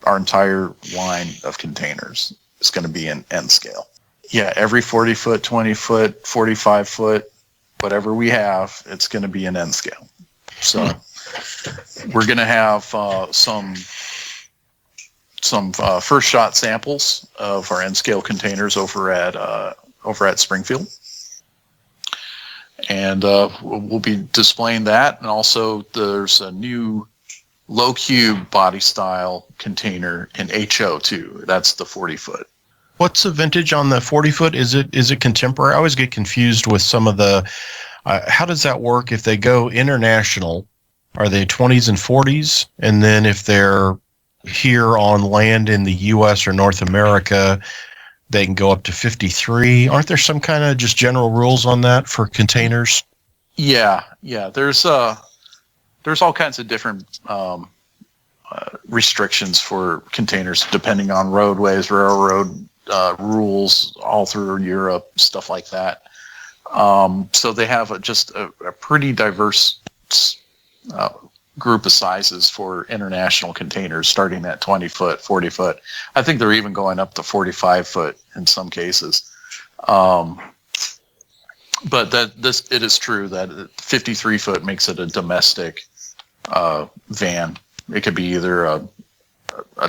Our entire line of containers is going to be in N scale. Yeah, every 40-foot, 20-foot, 45-foot, whatever we have, it's going to be in N scale. So we're going to have some first shot samples of our N scale containers over at Springfield, and we'll be displaying that. And also, there's a new low cube body style container in HO too. That's the 40-foot. What's the vintage on the 40-foot? Is it contemporary? I always get confused with some of the. How does that work if they go international Are they 20s and 40s? And then if they're here on land in the U.S. or North America, they can go up to 53. Aren't there some kind of just general rules on that for containers? Yeah. There's all kinds of different restrictions for containers depending on roadways, railroad rules all through Europe, stuff like that. So they have just a pretty diverse group of sizes for international containers, starting at 20 foot, 40 foot. I think they're even going up to 45 foot in some cases. But it is true that 53 foot makes it a domestic van. It could be either a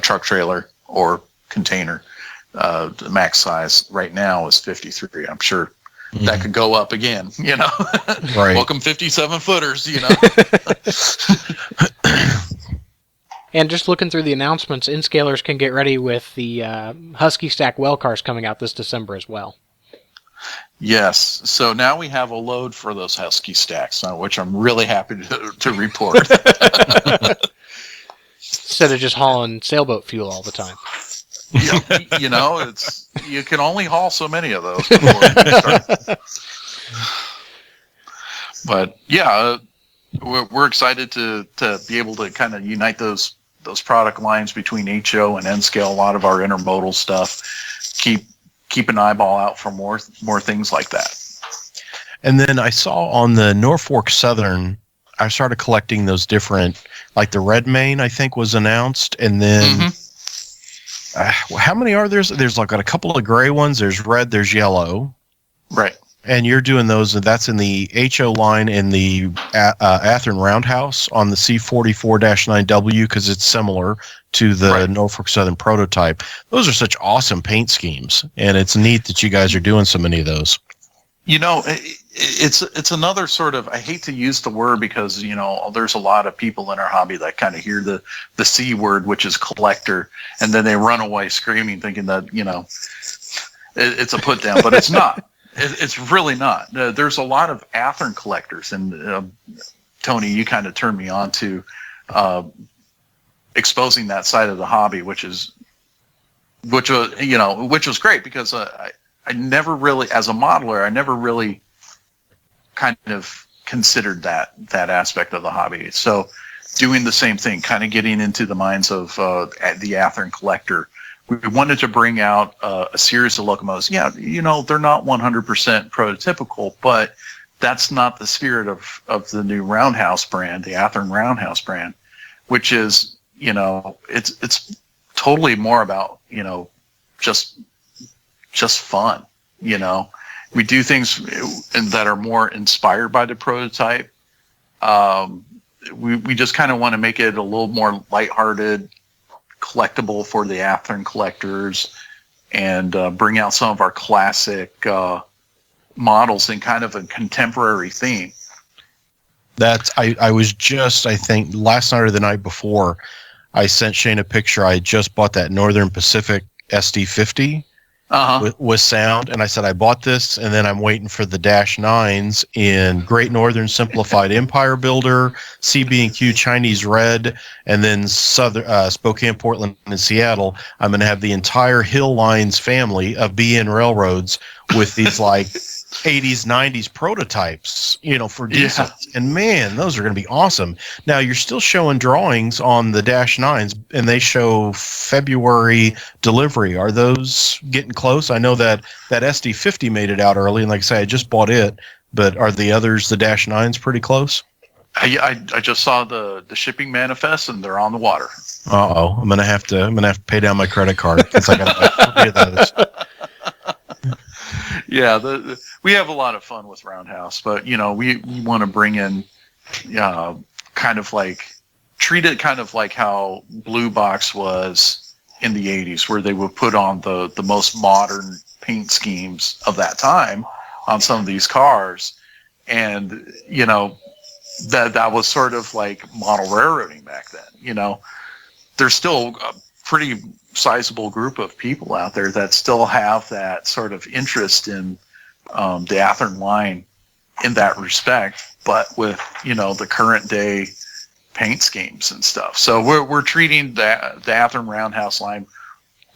truck trailer or container. The max size right now is 53. I'm sure that could go up again, Right. Welcome 57 footers, And just looking through the announcements, Inscalers can get ready with the Husky Stack well cars coming out this December as well. Yes. So now we have a load for those Husky Stacks, which I'm really happy to report. Instead of just hauling sailboat fuel all the time. You can only haul so many of those before you start. But yeah, we're excited to be able to kind of unite those product lines between HO and N-Scale. A lot of our intermodal stuff. Keep an eyeball out for more things like that. And then I saw on the Norfolk Southern, I started collecting those different, like the Red Main, I think was announced, and then how many are there? There's like a couple of gray ones. There's red. There's yellow. Right. And you're doing those. That's in the HO line in the Athearn Roundhouse on the C44-9W because it's similar to the Norfolk Southern prototype. Those are such awesome paint schemes, and it's neat that you guys are doing so many of those. It's another sort of, I hate to use the word because, there's a lot of people in our hobby that kind of hear the C word, which is collector, and then they run away screaming thinking that, it's a put down, but it's not. It's really not. There's a lot of Athearn collectors, and Tony, you kind of turned me on to exposing that side of the hobby, which was great because I never really, as a modeler, I never really kind of considered that aspect of the hobby. So doing the same thing, kind of getting into the minds of the Athearn collector. We wanted to bring out a series of locomotives. Yeah, they're not 100% prototypical, but that's not the spirit of the new Roundhouse brand, the Athearn Roundhouse brand, which is, it's totally more about, just fun. We do things that are more inspired by the prototype. We just kind of want to make it a little more lighthearted, collectible for the Athearn collectors, and bring out some of our classic models in kind of a contemporary theme. I was just, I think, last night or the night before, I sent Shane a picture. I just bought that Northern Pacific SD50 with sound, and I said I bought this, and then I'm waiting for the Dash 9s in Great Northern Simplified Empire Builder, CB&Q Chinese Red, and then Southern Spokane, Portland, and Seattle. I'm going to have the entire Hill Lines family of BN railroads with these like 80s, 90s prototypes, for diesel. Yeah. And man, those are going to be awesome. Now, you're still showing drawings on the Dash 9s, and they show February delivery. Are those getting close? I know that SD50 made it out early, and like I say, I just bought it, but are the others, the Dash 9s, pretty close? I just saw the shipping manifest, and they're on the water. Uh-oh. I'm gonna have to pay down my credit card because I got those. Yeah, we have a lot of fun with Roundhouse, but we want to bring in, kind of like treat it kind of like how Blue Box was in the 80s, where they would put on the most modern paint schemes of that time on some of these cars, and that was sort of like model railroading back then. There's still a pretty sizable group of people out there that still have that sort of interest in the Athearn line in that respect, but with the current day paint schemes and stuff. So we're treating the Athearn Roundhouse line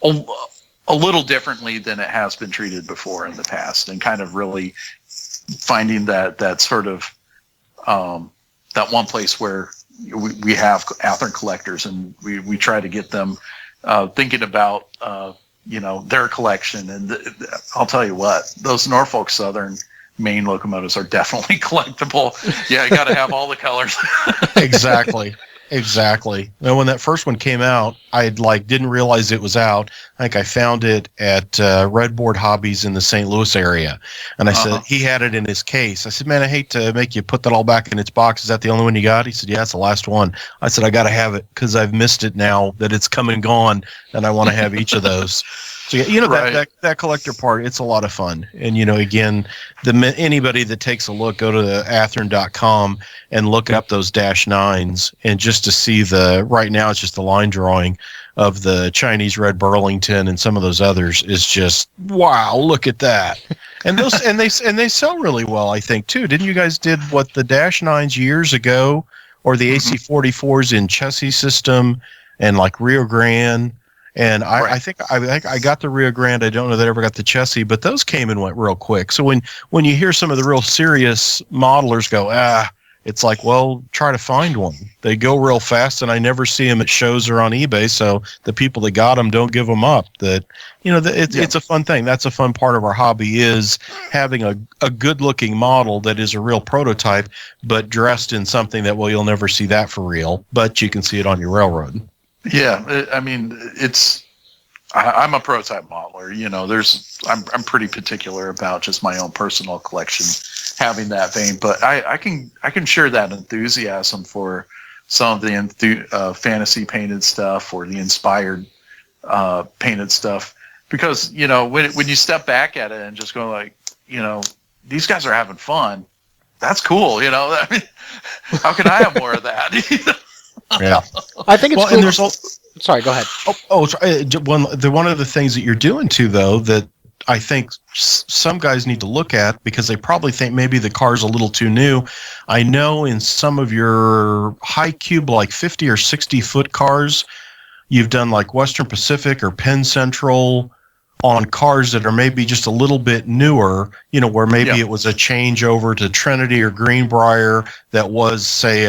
a little differently than it has been treated before in the past, and kind of really finding that sort of that one place where we have Athearn collectors, and we try to get them thinking about their collection. And I'll tell you what, those Norfolk Southern Maine locomotives are definitely collectible. Yeah, you got to have all the colors. Exactly. Now, when that first one came out, I didn't realize it was out. I think I found it at Redboard Hobbies in the St. Louis area, and I said he had it in his case. I said, "Man, I hate to make you put that all back in its box. Is that the only one you got?" He said, "Yeah, it's the last one." I said, "I got to have it because I've missed it now that it's come and gone, and I want to have each of those." So yeah, right. that collector part, it's a lot of fun. And again, anybody that takes a look, go to the athearn.com and look up those -9s, and just to see right now it's just the line drawing of the Chinese Red Burlington and some of those others is just wow, look at that. And those and they sell really well, I think, too. Didn't you guys did what the -9s years ago, or the AC-44s in chassis system and like Rio Grande? And I think I got the Rio Grande. I don't know that I ever got the chassis, but those came and went real quick. So when you hear some of the real serious modelers go, it's like, well, try to find one. They go real fast, and I never see them at shows or on eBay. So the people that got them don't give them up. It's a fun thing. That's a fun part of our hobby, is having a good-looking model that is a real prototype, but dressed in something that, well, you'll never see that for real, but you can see it on your railroad. Yeah, I mean, I'm a prototype modeler. I'm pretty particular about just my own personal collection having that vein, but I can share that enthusiasm for some of the fantasy painted stuff or the inspired painted stuff, because when you step back at it and just go like, these guys are having fun. That's cool. I mean, how can I have more of that? Yeah, I think it's cool. And sorry, go ahead. One of the things that you're doing too, though, that I think some guys need to look at, because they probably think maybe the car's a little too new. I know in some of your high cube, like 50 or 60 foot cars, you've done like Western Pacific or Penn Central on cars that are maybe just a little bit newer, where maybe it was a changeover to Trinity or Greenbrier that was, say,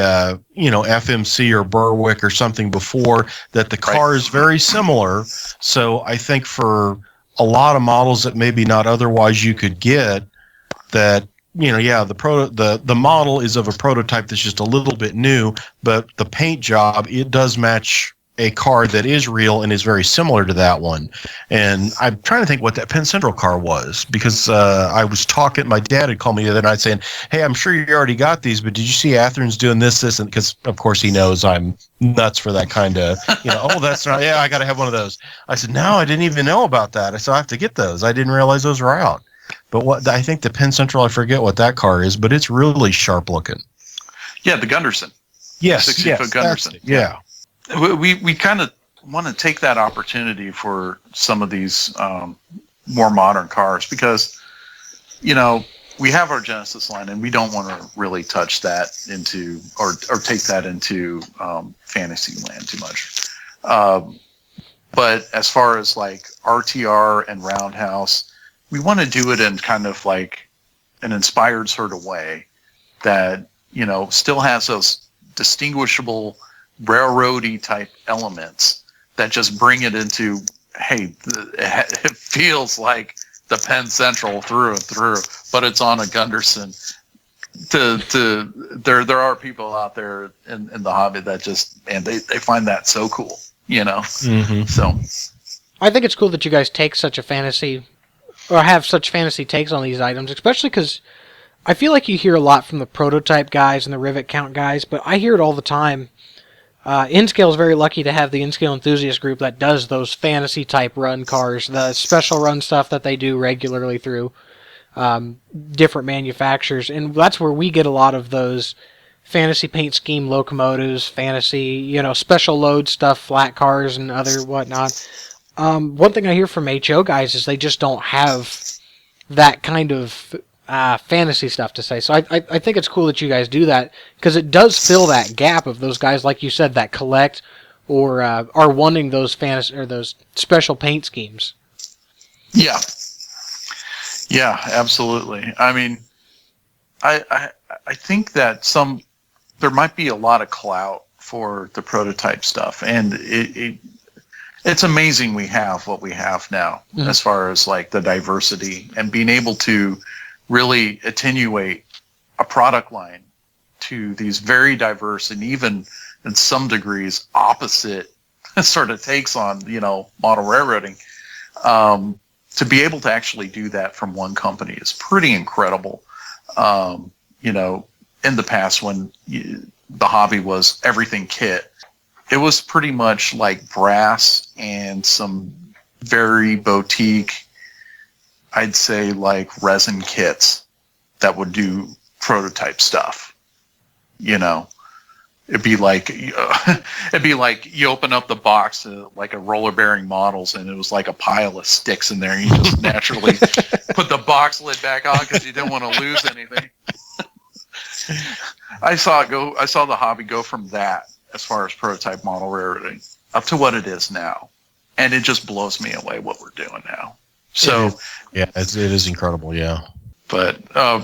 FMC or Berwick or something before, that the car is very similar. So I think for a lot of models that maybe not otherwise you could get, that the model is of a prototype that's just a little bit new, but the paint job, it does match a car that is real and is very similar to that one. And I'm trying to think what that Penn Central car was, because I was talking, my dad had called me the other night saying, "Hey, I'm sure you already got these, but did you see Athearn's doing this, and because of course he knows I'm nuts for that kind of, oh, that's not, I got to have one of those." I said, "No, I didn't even know about that. I said, I have to get those. I didn't realize those were out." But I think the Penn Central, I forget what that car is, but it's really sharp looking. Yeah, the Gunderson. Yes, 60-foot Gunderson. Yeah. We kind of want to take that opportunity for some of these more modern cars, because we have our Genesis line, and we don't want to really touch that into or take that into fantasy land too much. But as far as like RTR and Roundhouse, we want to do it in kind of like an inspired sort of way that still has those distinguishable railroady type elements that just bring it into, hey, it feels like the Penn Central through and through, but it's on a Gunderson. There are people out there in the hobby that just, and they find that so cool, Mm-hmm. So I think it's cool that you guys take such a fantasy, or have such fantasy takes on these items, especially because I feel like you hear a lot from the prototype guys and the rivet count guys, but I hear it all the time. InScale is very lucky to have the InScale enthusiast group that does those fantasy type run cars, the special run stuff that they do regularly through different manufacturers, and that's where we get a lot of those fantasy paint scheme locomotives, fantasy, special load stuff, flat cars and other whatnot. One thing I hear from HO guys is they just don't have that kind of fantasy stuff to say. So I think it's cool that you guys do that, because it does fill that gap of those guys, like you said, that collect or are wanting those fantasy or those special paint schemes. Yeah. Yeah, absolutely. I mean, I think that there might be a lot of clout for the prototype stuff, and it's amazing we have what we have now, as far as like the diversity and being able to really attenuate a product line to these very diverse and even in some degrees opposite sort of takes on, model railroading. To be able to actually do that from one company is pretty incredible. In the past, when the hobby was everything kit, it was pretty much like brass and some very boutique, I'd say, like resin kits that would do prototype stuff. It'd be like you open up the box to like a roller bearing models, and it was like a pile of sticks in there. And you just naturally put the box lid back on because you didn't want to lose anything. I saw the hobby go from that, as far as prototype model railroading, up to what it is now, and it just blows me away what we're doing now. So yeah, it is incredible. Yeah, but no,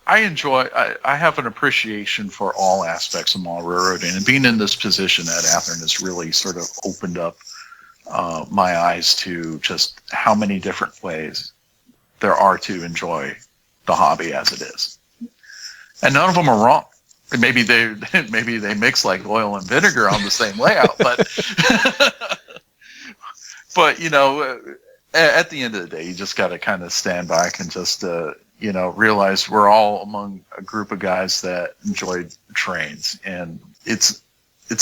I enjoy. I have an appreciation for all aspects of model railroading, and being in this position at Athearn has really sort of opened up my eyes to just how many different ways there are to enjoy the hobby as it is, and none of them are wrong. Maybe they mix like oil and vinegar on the same layout, but at the end of the day, you just got to kind of stand back and just realize we're all among a group of guys that enjoy trains, and it's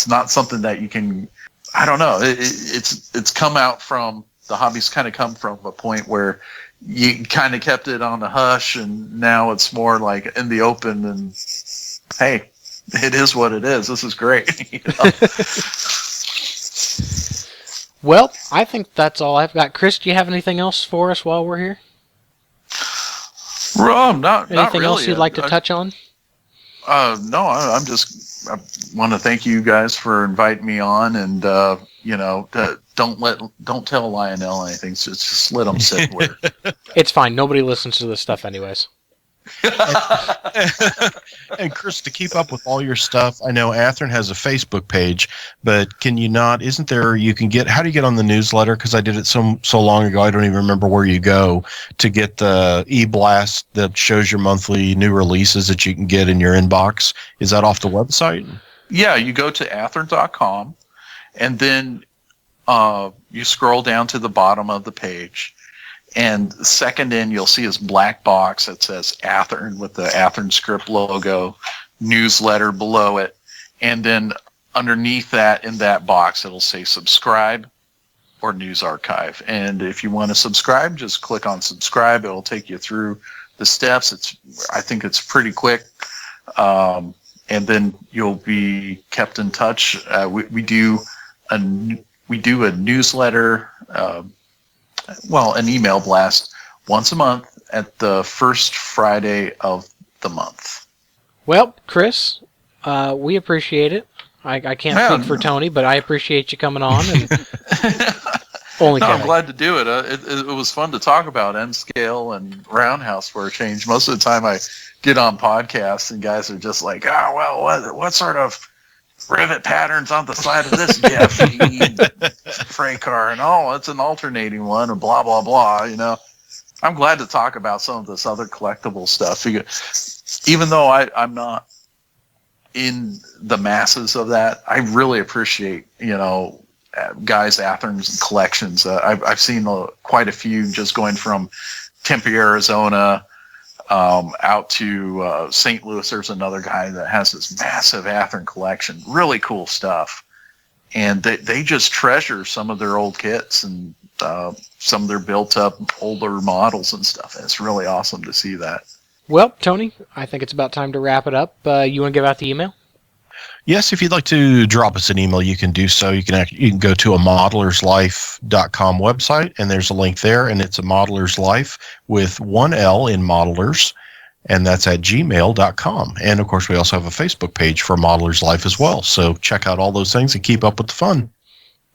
not something that you can. I don't know. It's come out from the hobby's kind of come from a point where you kind of kept it on the hush, and now it's more like in the open. And hey, it is what it is. This is great. Well, I think that's all I've got. Chris, do you have anything else for us while we're here? Not Anything really. else you'd like to touch on? No, I want to thank you guys for inviting me on, and don't tell Lionel anything. Just let him sit where. It's fine. Nobody listens to this stuff anyways. And Chris, to keep up with all your stuff, I know Athearn has a Facebook page, but can you not? Isn't there? How do you get on the newsletter? Because I did it so long ago, I don't even remember where you go to get the e-blast that shows your monthly new releases that you can get in your inbox. Is that off the website? Yeah, you go to athearn.com, and then you scroll down to the bottom of the page. And second in, you'll see this black box that says Athearn with the Athearn script logo, newsletter below it. And then underneath that, in that box, it'll say subscribe or news archive. And if you want to subscribe, just click on subscribe. It'll take you through the steps. I think it's pretty quick. And then you'll be kept in touch. We do a newsletter, an email blast once a month at the first Friday of the month. Well, Chris, we appreciate it. I can't speak for Tony, but I appreciate you coming on. And I'm glad to do it. It was fun to talk about N-scale and roundhouse for a change. Most of the time I get on podcasts and guys are just like, what sort of rivet patterns on the side of this freight car, and it's an alternating one, and blah blah blah. I'm glad to talk about some of this other collectible stuff, even though I'm not in the masses of that. I really appreciate guys Athearn's collections. I've seen quite a few, just going from Tempe, Arizona, out to St. Louis. There's another guy that has this massive Athearn collection, really cool stuff, and they just treasure some of their old kits and some of their built up older models and stuff. And it's really awesome to see that. Well, Tony, I think it's about time to wrap it up. You want to give out the email? Yes, if you'd like to drop us an email, you can do so. You can go to a modelerslife.com website, and there's a link there, and it's a modeler's life with one L in modelers, and that's at gmail.com. And, of course, we also have a Facebook page for Modeler's Life as well. So check out all those things and keep up with the fun.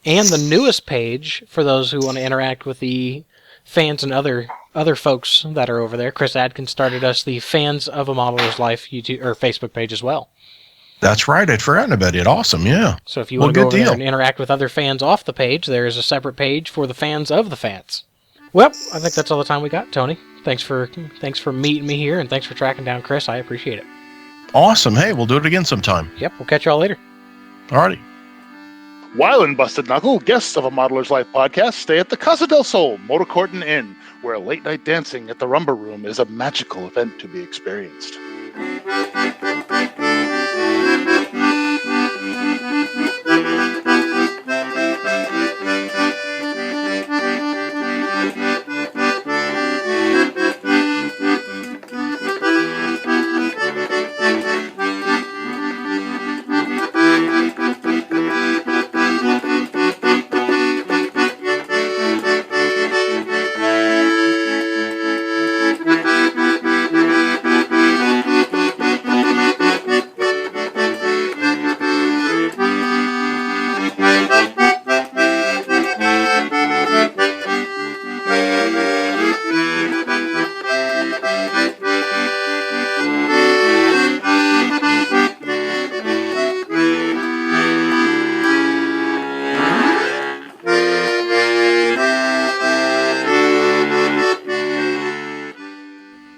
And the newest page for those who want to interact with the fans and other folks that are over there. Chris Adkins started us the Fans of a Modeler's Life YouTube or Facebook page as well. That's right. I'd forgotten about it. Awesome. Yeah. So if you want to go over there and interact with other fans off the page, there is a separate page for the fans of the fans. Well, I think that's all the time we got, Tony. Thanks for meeting me here, and thanks for tracking down Chris. I appreciate it. Awesome. Hey, we'll do it again sometime. Yep, we'll catch you all later. Alrighty. While in Busted Knuckle, guests of a Modeler's Life podcast stay at the Casa del Sol Motor Court and Inn, where late-night dancing at the Rumba Room is a magical event to be experienced.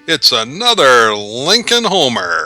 It's another Lincoln Homer.